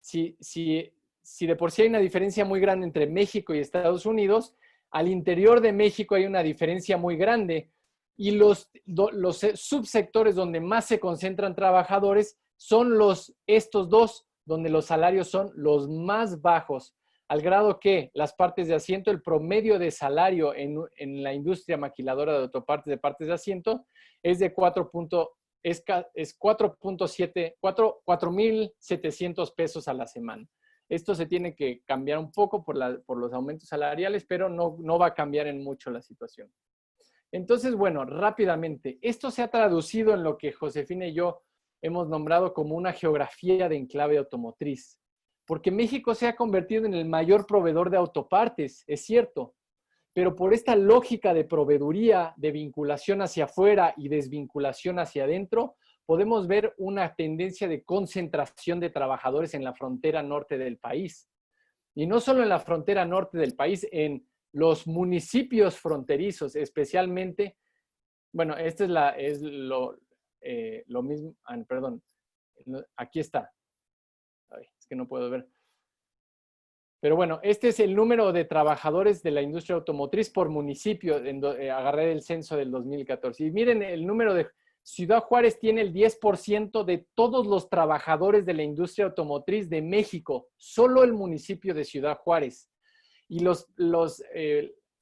Si de por sí hay una diferencia muy grande entre México y Estados Unidos, al interior de México hay una diferencia muy grande y los subsectores donde más se concentran trabajadores son estos dos, donde los salarios son los más bajos, al grado que las partes de asiento, el promedio de salario en la industria maquiladora de autopartes de partes de asiento es de 4.700 pesos a la semana. Esto se tiene que cambiar un poco por los aumentos salariales, pero no va a cambiar en mucho la situación. Entonces, bueno, rápidamente, esto se ha traducido en lo que Josefina y yo hemos nombrado como una geografía de enclave automotriz. Porque México se ha convertido en el mayor proveedor de autopartes, es cierto, pero por esta lógica de proveeduría, de vinculación hacia afuera y desvinculación hacia adentro, podemos ver una tendencia de concentración de trabajadores en la frontera norte del país. Y no solo en la frontera norte del país, en los municipios fronterizos, especialmente, bueno, este es lo mismo, perdón, aquí está. Ay, es que no puedo ver. Pero bueno, este es el número de trabajadores de la industria automotriz por municipio. Agarré el censo del 2014. Y miren, el número de Ciudad Juárez tiene el 10% de todos los trabajadores de la industria automotriz de México. Solo el municipio de Ciudad Juárez. y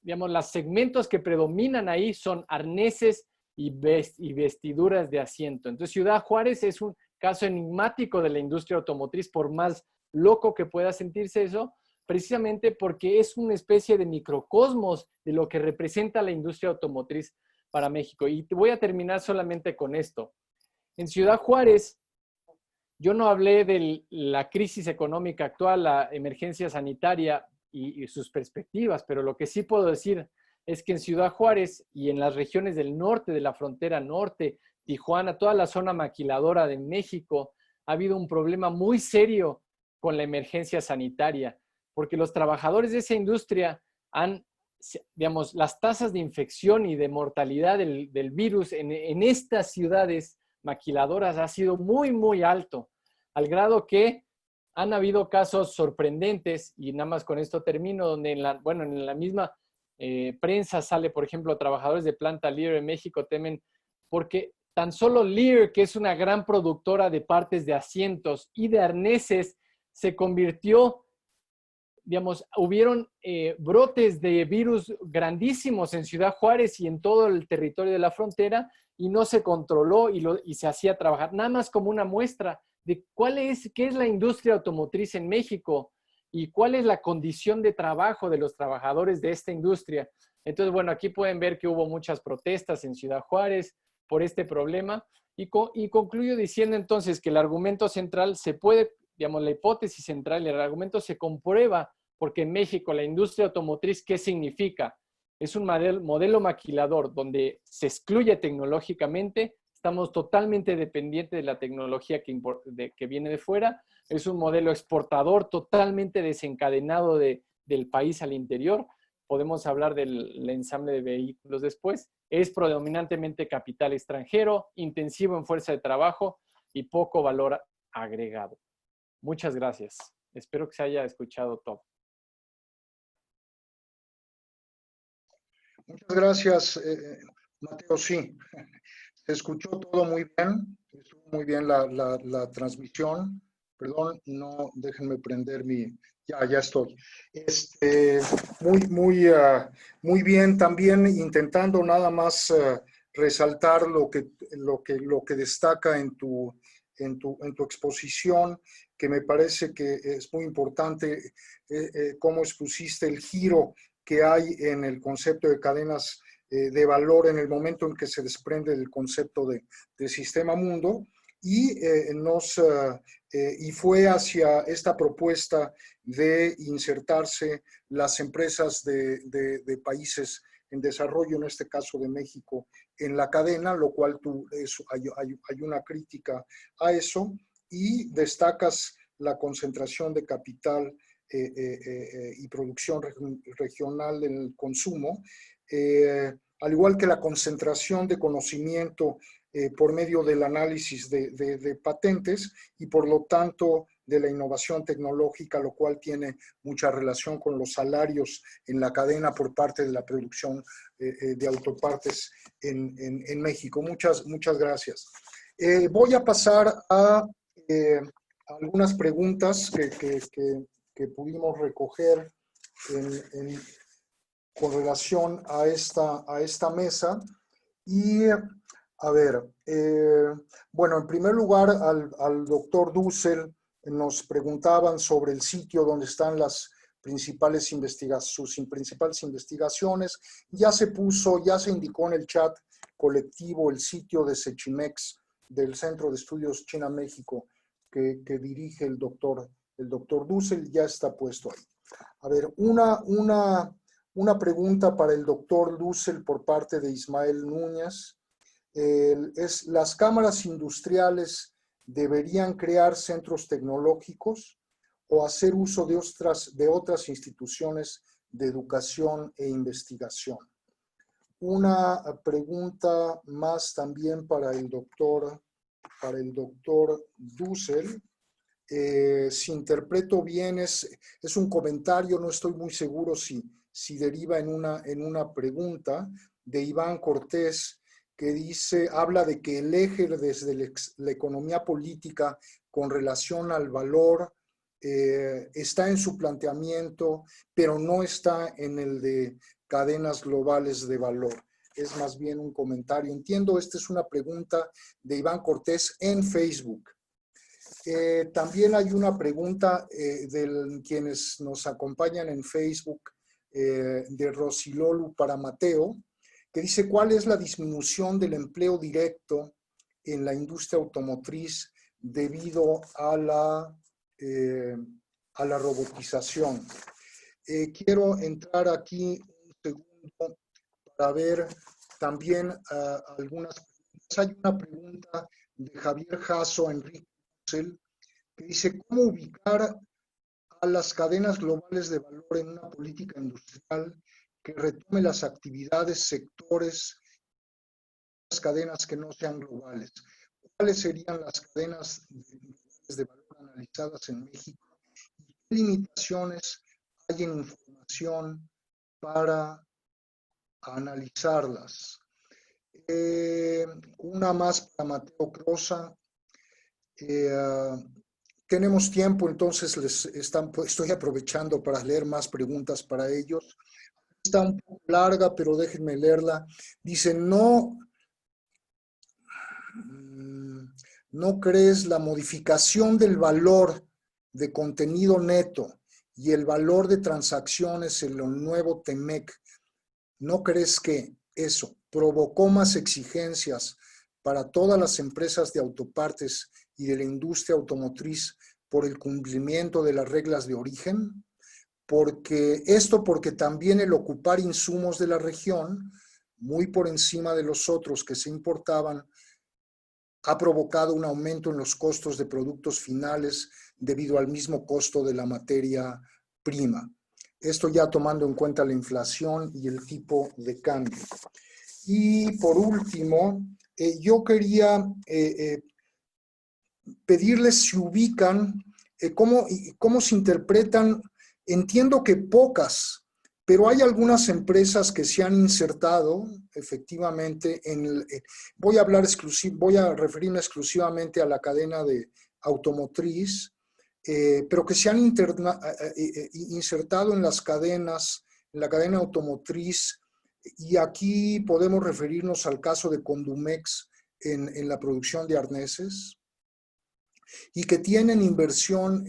digamos, los segmentos que predominan ahí son arneses y vestiduras de asiento. Entonces, Ciudad Juárez es un caso enigmático de la industria automotriz, por más loco que pueda sentirse eso, precisamente porque es una especie de microcosmos de lo que representa la industria automotriz para México. Y voy a terminar solamente con esto. En Ciudad Juárez, yo no hablé de la crisis económica actual, la emergencia sanitaria y sus perspectivas, pero lo que sí puedo decir es que en Ciudad Juárez y en las regiones del norte, de la frontera norte, Tijuana, toda la zona maquiladora de México, ha habido un problema muy serio con la emergencia sanitaria, porque los trabajadores de esa industria digamos, las tasas de infección y de mortalidad del virus en estas ciudades maquiladoras ha sido muy, muy alto, al grado que han habido casos sorprendentes, y nada más con esto termino, donde en la misma prensa sale, por ejemplo, trabajadores de planta Lear en México temen porque tan solo Lear, que es una gran productora de partes de asientos y de arneses, se convirtió, digamos, hubieron brotes de virus grandísimos en Ciudad Juárez y en todo el territorio de la frontera, y no se controló y se hacía trabajar, nada más como una muestra de qué es la industria automotriz en México y cuál es la condición de trabajo de los trabajadores de esta industria. Entonces, bueno, aquí pueden ver que hubo muchas protestas en Ciudad Juárez por este problema, y concluyo diciendo entonces que el argumento central digamos, la hipótesis central y el argumento se comprueba porque en México la industria automotriz, ¿qué significa? Es un modelo maquilador donde se excluye tecnológicamente, estamos totalmente dependientes de la tecnología que viene de fuera, es un modelo exportador totalmente desencadenado del país al interior. Podemos hablar del ensamble de vehículos después. Es predominantemente capital extranjero, intensivo en fuerza de trabajo y poco valor agregado. Muchas gracias. Espero que se haya escuchado todo. Muchas gracias, Mateo. Sí, se escuchó todo muy bien. Estuvo muy bien la transmisión. Perdón, no, déjenme prender ya estoy. Muy bien, también intentando nada más resaltar lo que destaca en tu exposición, que me parece que es muy importante cómo expusiste el giro que hay en el concepto de cadenas de valor en el momento en que se desprende del concepto de sistema mundo, y fue hacia esta propuesta de insertarse las empresas de países en desarrollo, en este caso de México, en la cadena, lo cual hay una crítica a eso, y destacas la concentración de capital y producción regional del consumo, al igual que la concentración de conocimiento por medio del análisis de patentes y por lo tanto de la innovación tecnológica, lo cual tiene mucha relación con los salarios en la cadena por parte de la producción de autopartes en México. Muchas gracias. Voy a pasar a algunas preguntas que pudimos recoger con relación a esta mesa. Y, a ver, bueno, en primer lugar, al doctor Dussel nos preguntaban sobre el sitio donde están sus principales investigaciones. Ya se indicó en el chat colectivo el sitio de Sechimex, del Centro de Estudios China-México, que dirige el doctor Dussel, ya está puesto ahí. A ver, una pregunta para el doctor Dussel por parte de Ismael Núñez. ¿Las cámaras industriales deberían crear centros tecnológicos o hacer uso de otras instituciones de educación e investigación? Una pregunta más también para el doctor Dussel. Si interpreto bien, es un comentario, no estoy muy seguro si deriva en una pregunta de Iván Cortés, que habla de que el eje desde la economía política con relación al valor está en su planteamiento, pero no está en el de cadenas globales de valor. Es más bien un comentario. Entiendo, esta es una pregunta de Iván Cortés en Facebook. También hay una pregunta de quienes nos acompañan en Facebook de Rosilolu para Mateo, que dice: ¿cuál es la disminución del empleo directo en la industria automotriz debido a la robotización? Quiero entrar aquí un segundo para ver también algunas preguntas. Hay una pregunta de Javier Jasso, Enrique, que dice: ¿cómo ubicar a las cadenas globales de valor en una política industrial que retome las actividades, sectores, las cadenas que no sean globales? ¿Cuáles serían las cadenas de valor analizadas en México? ¿Qué limitaciones hay en información para analizarlas? Una más para Mateo Crosa. Tenemos tiempo, entonces estoy aprovechando para leer más preguntas para ellos. Está un poco larga, pero déjenme leerla. Dice: ¿no crees la modificación del valor de contenido neto y el valor de transacciones en lo nuevo TEMEC, no crees que eso provocó más exigencias para todas las empresas de autopartes y de la industria automotriz por el cumplimiento de las reglas de origen? Porque también el ocupar insumos de la región muy por encima de los otros que se importaban ha provocado un aumento en los costos de productos finales debido al mismo costo de la materia prima. Esto ya tomando en cuenta la inflación y el tipo de cambio. Y por último, yo quería pedirles si ubican cómo se interpretan. Entiendo que pocas, pero hay algunas empresas que se han insertado efectivamente voy a referirme exclusivamente a la cadena de automotriz, pero que se han insertado en las cadenas, en la cadena automotriz, y aquí podemos referirnos al caso de Condumex en la producción de arneses, y que tienen inversión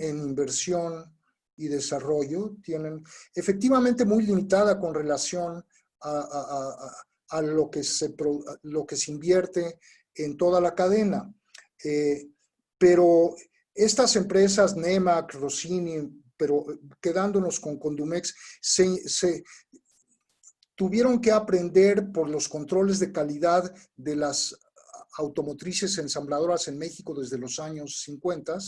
y desarrollo, tienen efectivamente muy limitada con relación a lo que se invierte en toda la cadena. Pero estas empresas, Nemak, Rossini, pero quedándonos con Condumex, se tuvieron que aprender por los controles de calidad de las automotrices ensambladoras en México desde los años 50,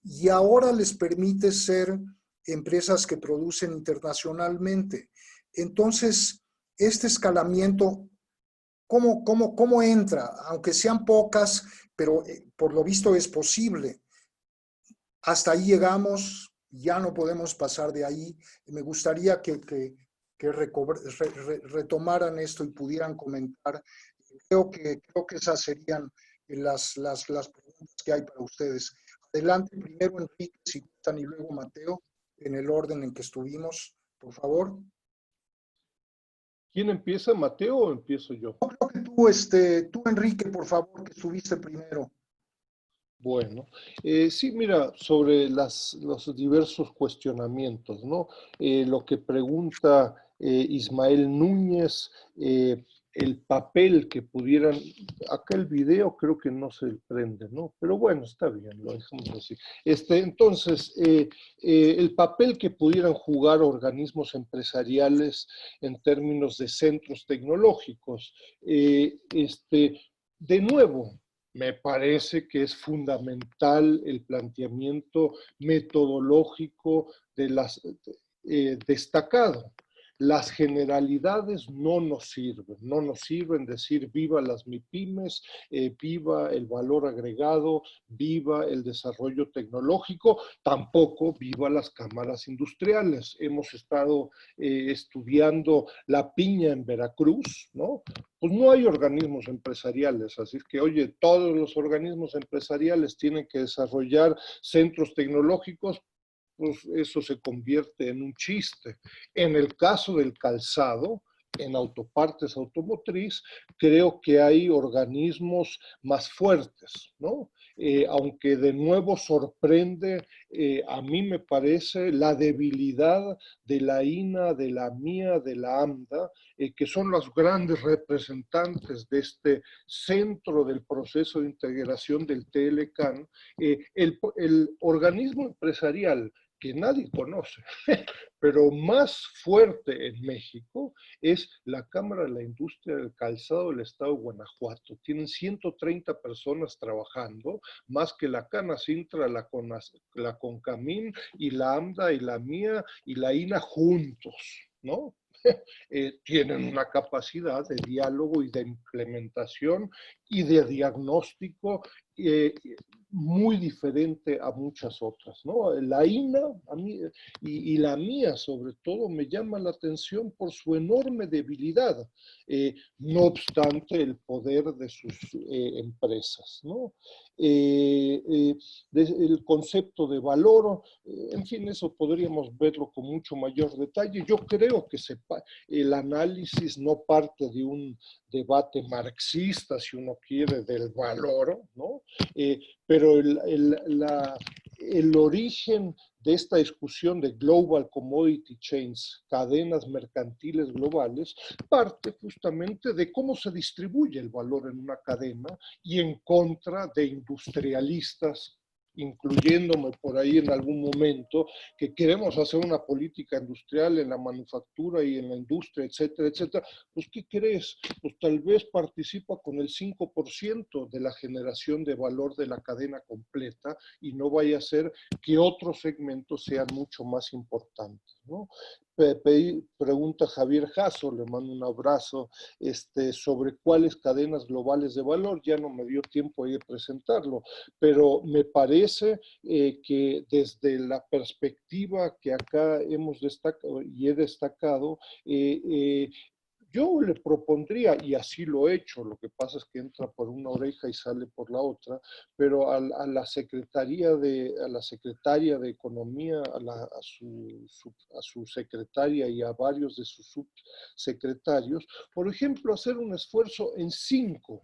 y ahora les permite ser empresas que producen internacionalmente. Entonces, este escalamiento, ¿cómo entra? Aunque sean pocas, pero por lo visto es posible. Hasta ahí llegamos, ya no podemos pasar de ahí. Me gustaría que retomaran esto y pudieran comentar. Creo que esas serían las preguntas que hay para ustedes. Adelante, primero Enrique, si gustan, y luego Mateo, en el orden en que estuvimos, por favor. ¿Quién empieza, Mateo, o empiezo yo? Yo creo que tú, Enrique, por favor, que estuviste primero. Bueno, sí, mira, sobre los diversos cuestionamientos, ¿no? Lo que pregunta Ismael Núñez, el papel que pudieran, acá el video creo que no se prende, ¿no? Pero bueno, está bien, lo dejamos así. Entonces, el papel que pudieran jugar organismos empresariales en términos de centros tecnológicos, de nuevo, me parece que es fundamental el planteamiento metodológico destacado. Las generalidades no nos sirven decir viva las MIPYMES, viva el valor agregado, viva el desarrollo tecnológico, tampoco viva las cámaras industriales. Hemos estado estudiando la piña en Veracruz, ¿no? Pues no hay organismos empresariales, así es que, oye, todos los organismos empresariales tienen que desarrollar centros tecnológicos. pues eso se convierte en un chiste. En el caso del calzado, en autopartes automotriz, creo que hay organismos más fuertes, ¿no? Aunque de nuevo sorprende, a mí me parece, la debilidad de la INA, de la MIA, de la AMDA, que son los grandes representantes de este centro del proceso de integración del TLCAN, el organismo empresarial que nadie conoce, pero más fuerte en México es la Cámara de la Industria del Calzado del Estado de Guanajuato. Tienen 130 personas trabajando, más que la Canacintra, la Concamín y la AMDA y la MIA y la INA juntos, ¿no? Tienen una capacidad de diálogo y de implementación y de diagnóstico muy diferente a muchas otras, ¿no? La INA a mí, y la mía sobre todo me llama la atención por su enorme debilidad, no obstante el poder de sus empresas, ¿no? El concepto de valor, en fin, eso podríamos verlo con mucho mayor detalle. Yo creo que el análisis no parte de un debate marxista, si uno quiere, del valor, ¿no? Pero el origen de esta discusión de Global Commodity Chains, cadenas mercantiles globales, parte justamente de cómo se distribuye el valor en una cadena y en contra de industrialistas, incluyéndome por ahí en algún momento, que queremos hacer una política industrial en la manufactura y en la industria, etcétera, etcétera. Pues, ¿qué crees? Pues tal vez participa con el 5% de la generación de valor de la cadena completa y no vaya a ser que otros segmentos sean mucho más importantes, ¿no? Pregunta Javier Jasso, le mando un abrazo, sobre cuáles cadenas globales de valor. Ya no me dio tiempo de presentarlo, pero me parece que desde la perspectiva que acá hemos destacado y he destacado, yo le propondría, y así lo he hecho, lo que pasa es que entra por una oreja y sale por la otra, pero a la secretaria de Economía, a su secretaria y a varios de sus subsecretarios, por ejemplo, hacer un esfuerzo en 5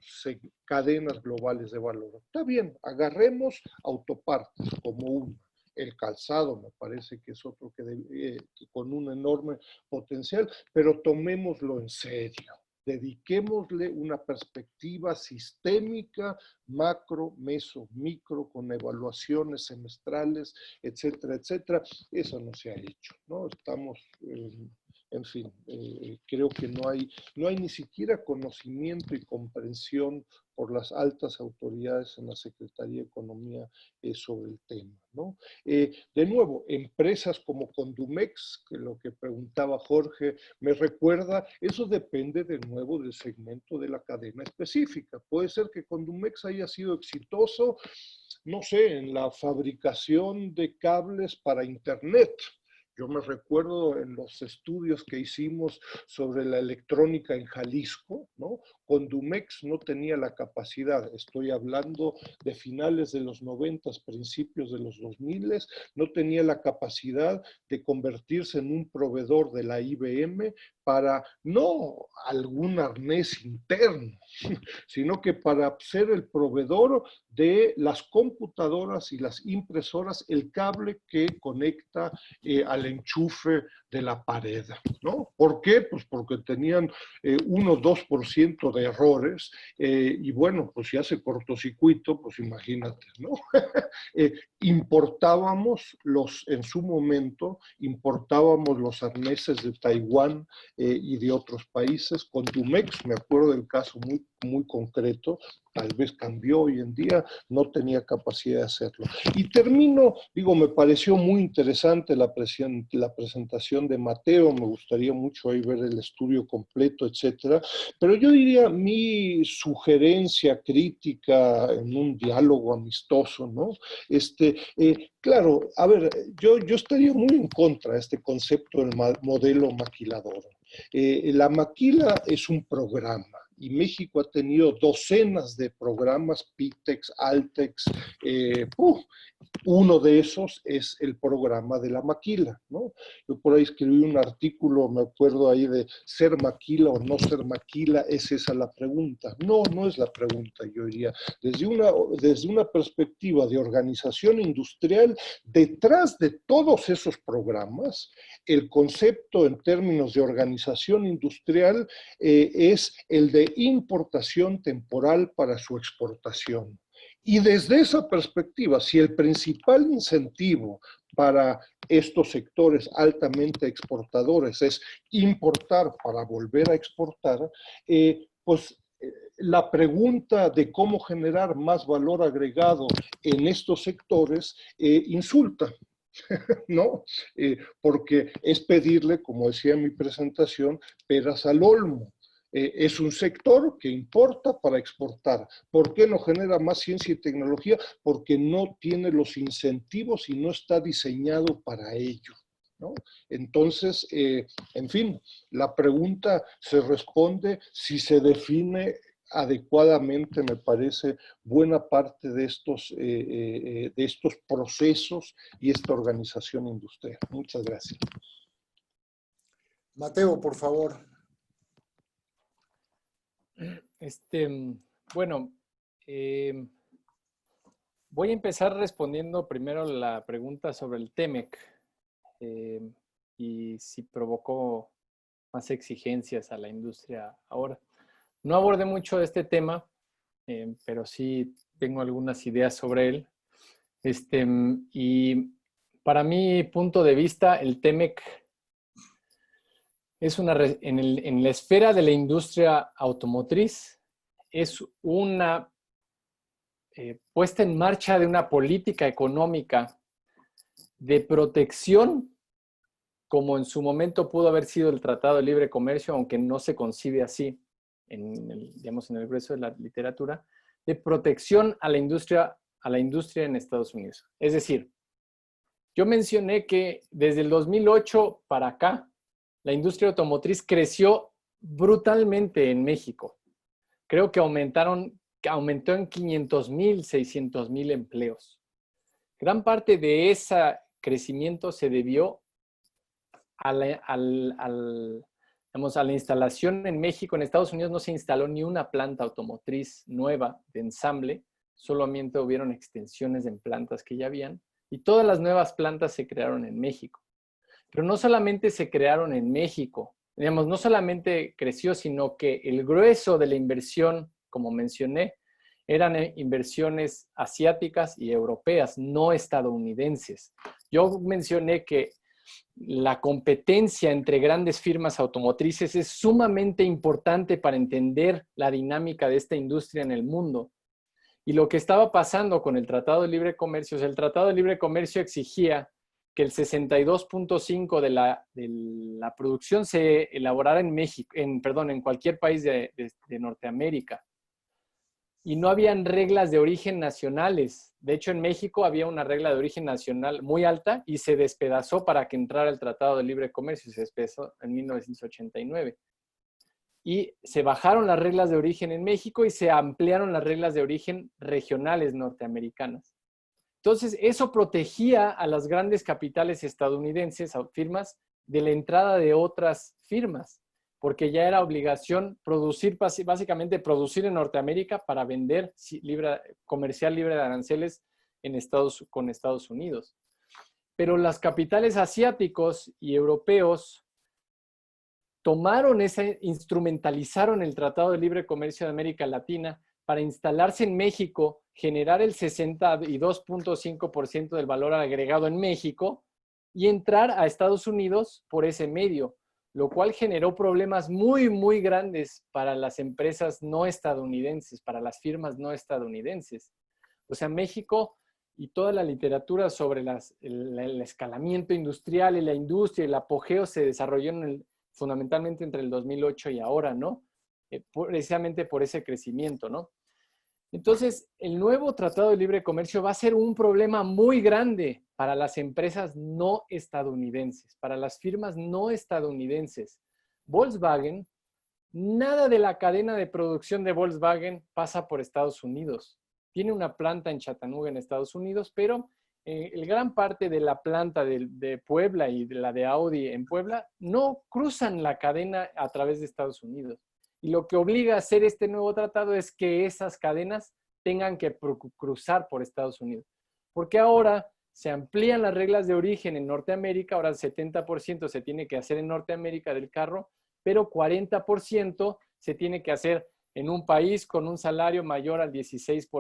cadenas globales de valor. Está bien, agarremos autopartes como una. El calzado me parece que es otro que con un enorme potencial, pero tomémoslo en serio. Dediquémosle una perspectiva sistémica, macro, meso, micro, con evaluaciones semestrales, etcétera, etcétera. Eso no se ha hecho, ¿no? Estamos, en fin, creo que no hay ni siquiera conocimiento y comprensión por las altas autoridades en la Secretaría de Economía sobre el tema, ¿no? De nuevo, empresas como Condumex, que lo que preguntaba Jorge, me recuerda, eso depende de nuevo del segmento de la cadena específica. Puede ser que Condumex haya sido exitoso, no sé, en la fabricación de cables para Internet. Yo me recuerdo en los estudios que hicimos sobre la electrónica en Jalisco, ¿no? Condumex no tenía la capacidad, estoy hablando de finales de los 90, principios de los 2000, no tenía la capacidad de convertirse en un proveedor de la IBM para no algún arnés interno, sino que para ser el proveedor de las computadoras y las impresoras, el cable que conecta al enchufe de la pared, ¿no? ¿Por qué? Pues porque tenían 1 o 2% de errores y bueno, pues si hace cortocircuito, pues imagínate, ¿no? Importábamos en su momento, importábamos los arneses de Taiwán y de otros países. Condumex, me acuerdo del caso muy, muy concreto, tal vez cambió hoy en día, no tenía capacidad de hacerlo. Y termino, digo, me pareció muy interesante la presentación de Mateo, me gustaría mucho ahí ver el estudio completo, etcétera, pero yo diría mi sugerencia crítica en un diálogo amistoso, ¿no? Claro, a ver, yo estaría muy en contra de este concepto del modelo maquilador. La maquila es un programa Y México ha tenido docenas de programas, PICTEX, ALTEX, uno de esos es el programa de la maquila, ¿no? Yo por ahí escribí un artículo, me acuerdo ahí de ser maquila o no ser maquila, ¿es esa la pregunta? No, no es la pregunta, yo diría. Desde una perspectiva de organización industrial, detrás de todos esos programas, el concepto en términos de organización industrial es el de importación temporal para su exportación. Y desde esa perspectiva, si el principal incentivo para estos sectores altamente exportadores es importar para volver a exportar, pues la pregunta de cómo generar más valor agregado en estos sectores insulta, ¿no? Porque es pedirle, como decía en mi presentación, peras al olmo. Es un sector que importa para exportar. ¿Por qué no genera más ciencia y tecnología? Porque no tiene los incentivos y no está diseñado para ello, ¿no? Entonces, en fin, la pregunta se responde si se define adecuadamente, me parece, buena parte de estos procesos y esta organización industrial. Muchas gracias. Mateo, por favor. Bueno, voy a empezar respondiendo primero la pregunta sobre el TEMEC y si provocó más exigencias a la industria ahora. No abordé mucho de este tema, pero sí tengo algunas ideas sobre él. Y para mi punto de vista, el TEMEC es en la esfera de la industria automotriz, es una puesta en marcha de una política económica de protección, como en su momento pudo haber sido el Tratado de Libre Comercio, aunque no se concibe así, digamos, en el grueso de la literatura, de protección a la industria en Estados Unidos. Es decir, yo mencioné que desde el 2008 para acá, la industria automotriz creció brutalmente en México. Creo que aumentó en 500,000, 600,000 empleos. Gran parte de ese crecimiento se debió a la instalación en México. En Estados Unidos no se instaló ni una planta automotriz nueva de ensamble, solamente hubieron extensiones en plantas que ya habían, y todas las nuevas plantas se crearon en México. Pero no solamente se crearon en México, digamos, no solamente creció, sino que el grueso de la inversión, como mencioné, eran inversiones asiáticas y europeas, no estadounidenses. Yo mencioné que la competencia entre grandes firmas automotrices es sumamente importante para entender la dinámica de esta industria en el mundo. Y lo que estaba pasando con el Tratado de Libre Comercio, el Tratado de Libre Comercio exigía que el 62.5% de la producción se elaborara en México, en cualquier país de Norteamérica. Y no habían reglas de origen nacionales. De hecho, en México había una regla de origen nacional muy alta y se despedazó para que entrara el Tratado de Libre Comercio. Se despedazó en 1989. Y se bajaron las reglas de origen en México y se ampliaron las reglas de origen regionales norteamericanas. Entonces, eso protegía a las grandes capitales estadounidenses, a firmas, de la entrada de otras firmas, porque ya era obligación básicamente producir en Norteamérica para vender comercial libre de aranceles con Estados Unidos. Pero las capitales asiáticos y europeos instrumentalizaron el Tratado de Libre Comercio de América Latina para instalarse en México, generar el 62.5% del valor agregado en México y entrar a Estados Unidos por ese medio, lo cual generó problemas muy, muy grandes para las empresas no estadounidenses, para las firmas no estadounidenses. O sea, México y toda la literatura sobre el escalamiento industrial y la industria, el apogeo se desarrolló fundamentalmente entre el 2008 y ahora, ¿no? Precisamente por ese crecimiento, ¿no? Entonces, el nuevo Tratado de Libre Comercio va a ser un problema muy grande para las empresas no estadounidenses, para las firmas no estadounidenses. Volkswagen Nada de la cadena de producción de Volkswagen pasa por Estados Unidos. Tiene una planta en Chattanooga, en Estados Unidos, pero el gran parte de la planta de Puebla y de la de Audi en Puebla no cruzan la cadena a través de Estados Unidos. Y lo que obliga a hacer este nuevo tratado es que esas cadenas tengan que cruzar por Estados Unidos. Porque ahora se amplían las reglas de origen en Norteamérica, ahora el 70% se tiene que hacer en Norteamérica del carro, pero 40% se tiene que hacer en un país con un salario mayor al 16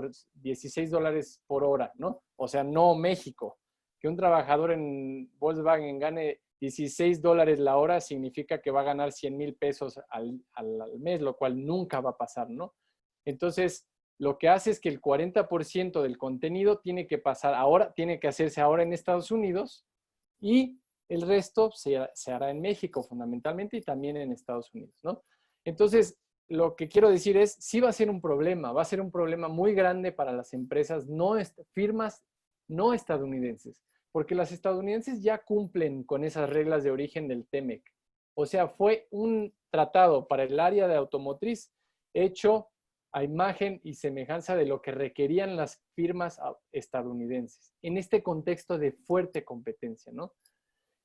dólares por hora, ¿no? O sea, no México. Que un trabajador en Volkswagen gane 16 dólares la hora significa que va a ganar 100,000 pesos al mes, lo cual nunca va a pasar, ¿no? Entonces, lo que hace es que el 40% del contenido tiene que pasar ahora, tiene que hacerse ahora en Estados Unidos y el resto se hará en México fundamentalmente y también en Estados Unidos, ¿no? Entonces, lo que quiero decir es, sí va a ser un problema, va a ser un problema muy grande para las empresas, firmas no estadounidenses, porque las estadounidenses ya cumplen con esas reglas de origen del TEMEC. O sea, fue un tratado para el área de automotriz hecho a imagen y semejanza de lo que requerían las firmas estadounidenses, en este contexto de fuerte competencia, ¿no?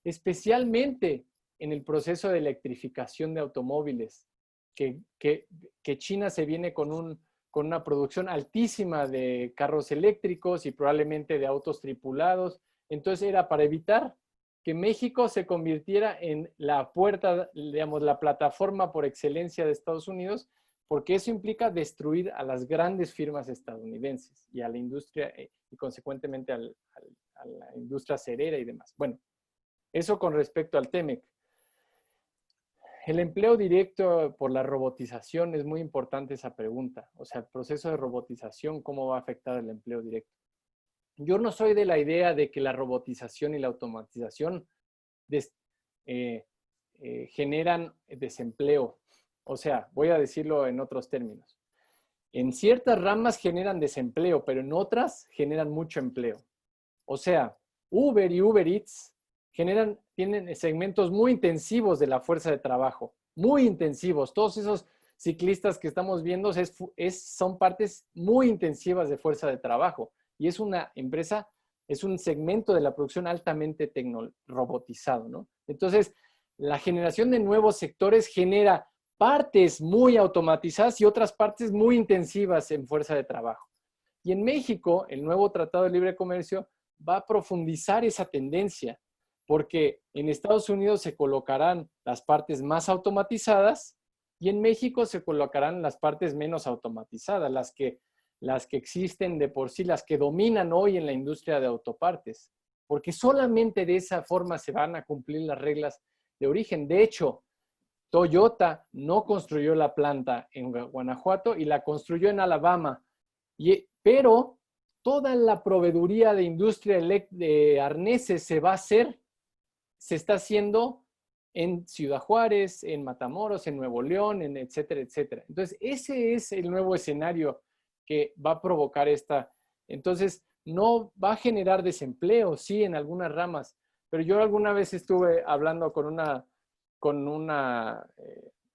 Especialmente en el proceso de electrificación de automóviles, que China se viene con una producción altísima de carros eléctricos y probablemente de autos tripulados. Entonces era para evitar que México se convirtiera en la puerta, digamos, la plataforma por excelencia de Estados Unidos, porque eso implica destruir a las grandes firmas estadounidenses y a la industria y consecuentemente a la industria acerera y demás. Bueno, eso con respecto al TEMEC. El empleo directo por la robotización es muy importante esa pregunta. O sea, el proceso de robotización, ¿cómo va a afectar el empleo directo? Yo no soy de la idea de que la robotización y la automatización generan desempleo. O sea, voy a decirlo en otros términos. En ciertas ramas generan desempleo, pero en otras generan mucho empleo. O sea, Uber y Uber Eats tienen segmentos muy intensivos de la fuerza de trabajo, muy intensivos. Todos esos ciclistas que estamos viendo son partes muy intensivas de fuerza de trabajo. Y es una empresa, es un segmento de la producción altamente robotizado, ¿no? Entonces, la generación de nuevos sectores genera partes muy automatizadas y otras partes muy intensivas en fuerza de trabajo. Y en México, el nuevo Tratado de Libre Comercio va a profundizar esa tendencia, porque en Estados Unidos se colocarán las partes más automatizadas y en México se colocarán las partes menos automatizadas, las que existen de por sí, las que dominan hoy en la industria de autopartes, porque solamente de esa forma se van a cumplir las reglas de origen. De hecho, Toyota no construyó la planta en Guanajuato y la construyó en Alabama, pero toda la proveeduría de industria de arneses se está haciendo en Ciudad Juárez, en Matamoros, en Nuevo León, en etcétera, etcétera. Entonces, ese es el nuevo escenario que va a provocar esta. Entonces, no va a generar desempleo, sí, en algunas ramas, pero yo alguna vez estuve hablando con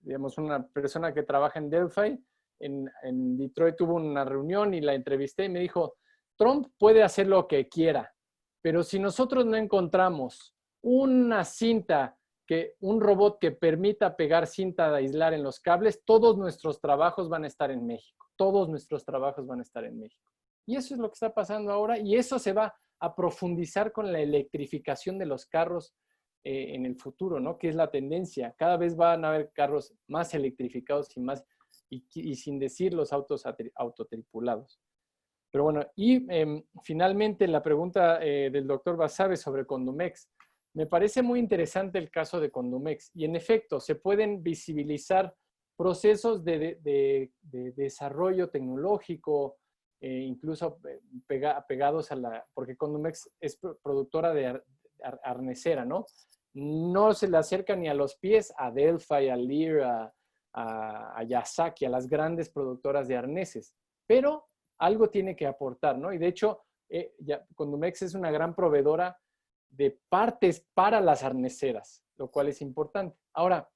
digamos, una persona que trabaja en Delphi, en Detroit tuvo una reunión y la entrevisté y me dijo, Trump puede hacer lo que quiera, pero si nosotros no encontramos una cinta, un robot que permita pegar cinta de aislar en los cables, todos nuestros trabajos van a estar en México. Todos nuestros trabajos van a estar en México. Y eso es lo que está pasando ahora y eso se va a profundizar con la electrificación de los carros en el futuro, ¿no? Que es la tendencia. Cada vez van a haber carros más electrificados y sin decir los autos autotripulados. Pero bueno, y finalmente la pregunta del doctor Basabe sobre Condumex. Me parece muy interesante el caso de Condumex y en efecto se pueden visibilizar procesos de desarrollo tecnológico, incluso pegados porque Condumex es productora de arnesera, ¿no? No se le acerca ni a los pies a Delphi, a Lear, a Yasaki, a las grandes productoras de arneses, pero algo tiene que aportar, ¿no? Y de hecho, Condumex es una gran proveedora de partes para las arneseras, lo cual es importante. Ahora,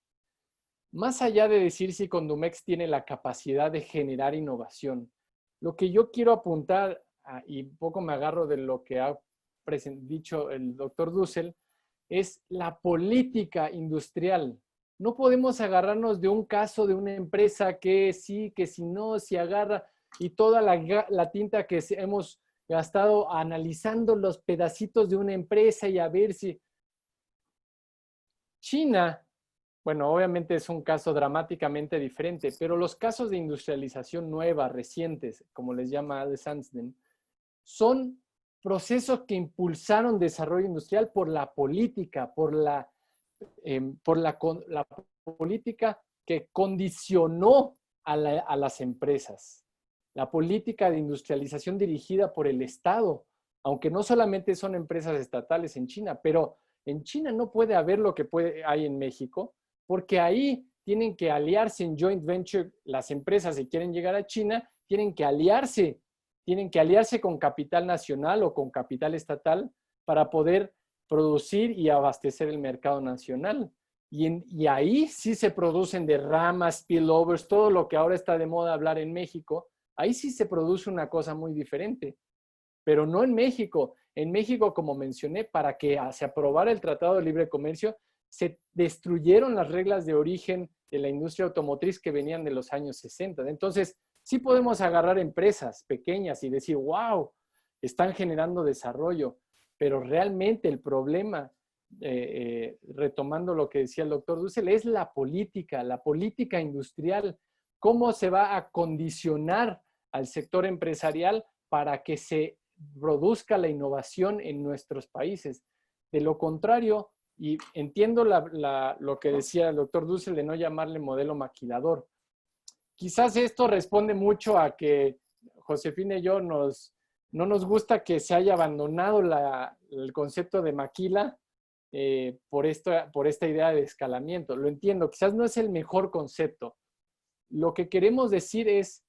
más allá de decir si Condumex tiene la capacidad de generar innovación, lo que yo quiero apuntar, y un poco me agarro de lo que ha dicho el doctor Dussel, es la política industrial. No podemos agarrarnos de un caso de una empresa que sí, que si no, si agarra, y toda la tinta que hemos gastado analizando los pedacitos de una empresa y a ver si... China, bueno, obviamente es un caso dramáticamente diferente, pero los casos de industrialización nueva, recientes, como les llama Ade Sansden, son procesos que impulsaron desarrollo industrial por la política, la política que condicionó a las empresas. La política de industrialización dirigida por el Estado, aunque no solamente son empresas estatales en China, pero en China no puede haber lo que hay en México, porque ahí tienen que aliarse en joint venture. Las empresas, si quieren llegar a China, tienen que aliarse con capital nacional o con capital estatal para poder producir y abastecer el mercado nacional. Y ahí sí se producen derramas, spillovers, todo lo que ahora está de moda hablar en México. Ahí sí se produce una cosa muy diferente, pero no en México. En México, como mencioné, para que se aprobara el Tratado de Libre Comercio, se destruyeron las reglas de origen de la industria automotriz que venían de los años 60. Entonces, sí podemos agarrar empresas pequeñas y decir, wow, están generando desarrollo, pero realmente el problema, retomando lo que decía el doctor Dussel, es la política industrial. ¿Cómo se va a condicionar al sector empresarial para que se produzca la innovación en nuestros países? De lo contrario, y entiendo lo que decía el doctor Dussel de no llamarle modelo maquilador. Quizás esto responde mucho a que Josefina y yo no nos gusta que se haya abandonado el concepto de maquila por esta idea de escalamiento. Lo entiendo, quizás no es el mejor concepto. Lo que queremos decir es,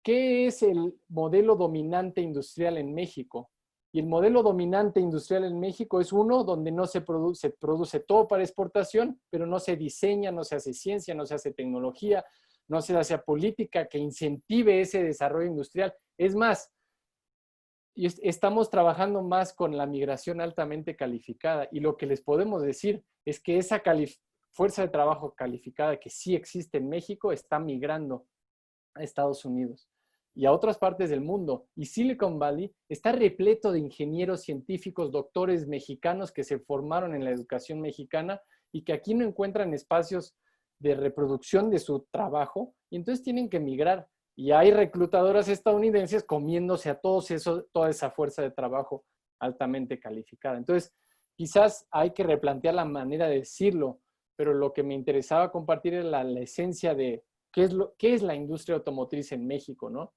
¿qué es el modelo dominante industrial en México? Y el modelo dominante industrial en México es uno donde no se produce todo para exportación, pero no se diseña, no se hace ciencia, no se hace tecnología, no se hace política que incentive ese desarrollo industrial. Es más, estamos trabajando más con la migración altamente calificada, y lo que les podemos decir es que esa fuerza de trabajo calificada que sí existe en México está migrando a Estados Unidos y a otras partes del mundo. Y Silicon Valley está repleto de ingenieros científicos, doctores mexicanos que se formaron en la educación mexicana y que aquí no encuentran espacios de reproducción de su trabajo, y entonces tienen que migrar. Y hay reclutadoras estadounidenses comiéndose a toda esa fuerza de trabajo altamente calificada. Entonces, quizás hay que replantear la manera de decirlo, pero lo que me interesaba compartir es la esencia de qué es la industria automotriz en México, ¿no?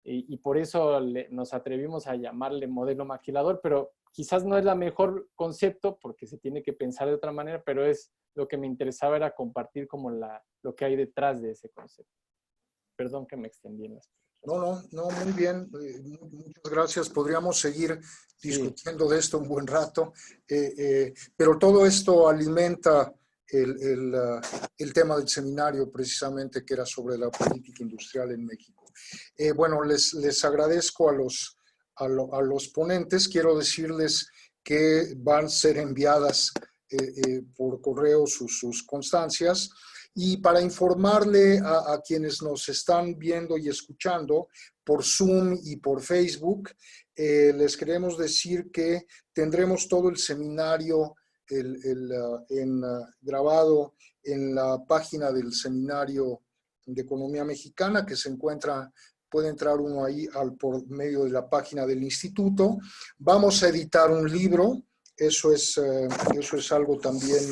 Y por eso nos atrevimos a llamarle modelo maquilador, pero quizás no es la mejor concepto porque se tiene que pensar de otra manera, pero es lo que me interesaba, era compartir como lo que hay detrás de ese concepto. Perdón que me extendí en las preguntas. No, muy bien. Muchas gracias. Podríamos seguir discutiendo de esto un buen rato, pero todo esto alimenta el tema del seminario, precisamente, que era sobre la política industrial en México. Bueno, les agradezco a los ponentes. Quiero decirles que van a ser enviadas por correo sus constancias. Y para informarle a quienes nos están viendo y escuchando por Zoom y por Facebook, les queremos decir que tendremos todo el seminario grabado en la página del Seminario de Economía Mexicana, que se encuentra, puede entrar uno ahí por medio de la página del instituto. Vamos a editar un libro, eso es algo también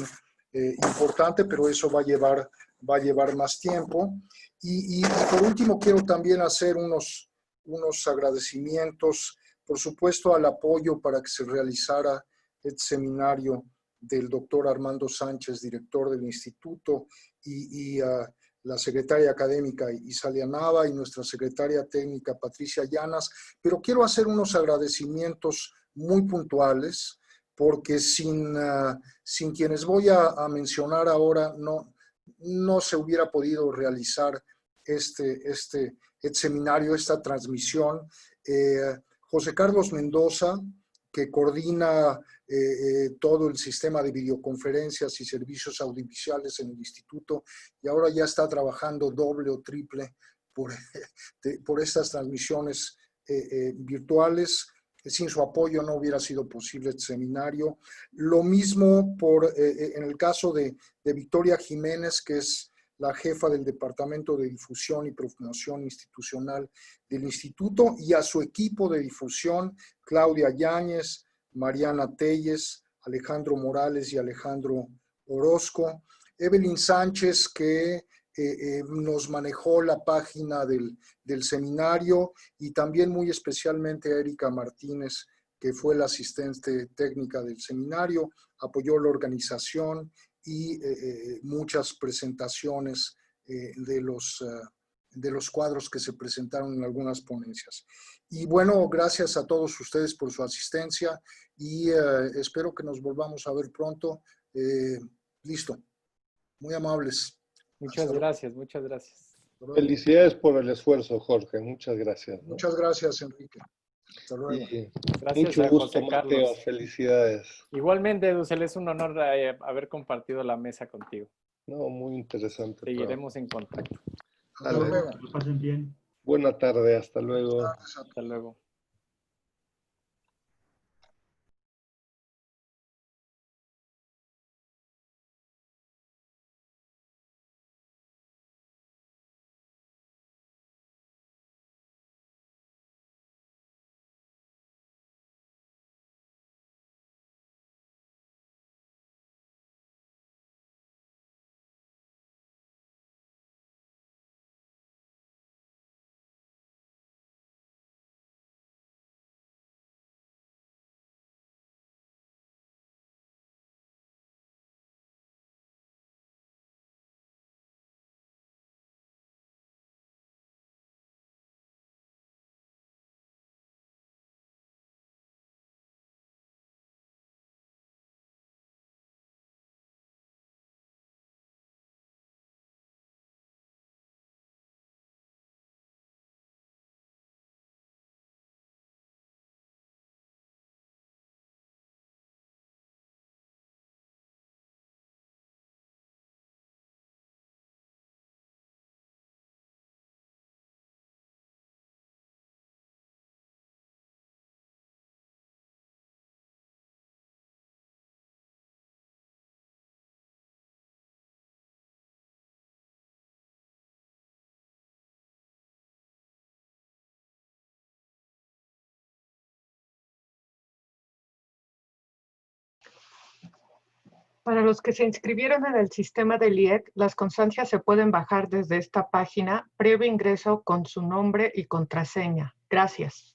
importante, pero eso va a llevar más tiempo. Y por último, quiero también hacer unos agradecimientos, por supuesto, al apoyo para que se realizara este seminario del doctor Armando Sánchez, director del instituto, y la secretaria académica Isalia Nava y nuestra secretaria técnica Patricia Llanas. Pero quiero hacer unos agradecimientos muy puntuales, porque sin quienes voy a mencionar ahora no se hubiera podido realizar este seminario, esta transmisión. José Carlos Mendoza, que coordina todo el sistema de videoconferencias y servicios audiovisuales en el instituto, y ahora ya está trabajando doble o triple por estas transmisiones virtuales. Sin su apoyo no hubiera sido posible este seminario. Lo mismo en el caso de Victoria Jiménez, que es la jefa del Departamento de Difusión y Promoción Institucional del Instituto, y a su equipo de difusión, Claudia Yáñez, Mariana Telles, Alejandro Morales y Alejandro Orozco. Evelyn Sánchez, que nos manejó la página del seminario, y también muy especialmente a Erika Martínez, que fue la asistente técnica del seminario, apoyó la organización y muchas presentaciones de los cuadros que se presentaron en algunas ponencias. Y bueno, gracias a todos ustedes por su asistencia y espero que nos volvamos a ver pronto. Listo. Muy amables. Muchas gracias, muchas gracias. Felicidades por el esfuerzo, Jorge. Muchas gracias, ¿no? Muchas gracias, Enrique. Hasta luego. Gracias mucho a gusto, José Mateo. Carlos. Felicidades. Igualmente, Dussel, es un honor haber compartido la mesa contigo. No, muy interesante. Seguiremos en contacto. Hasta luego. Que pasen bien. Buena tarde, hasta luego. Hasta luego. Para los que se inscribieron en el sistema del IEC, las constancias se pueden bajar desde esta página previo ingreso con su nombre y contraseña. Gracias.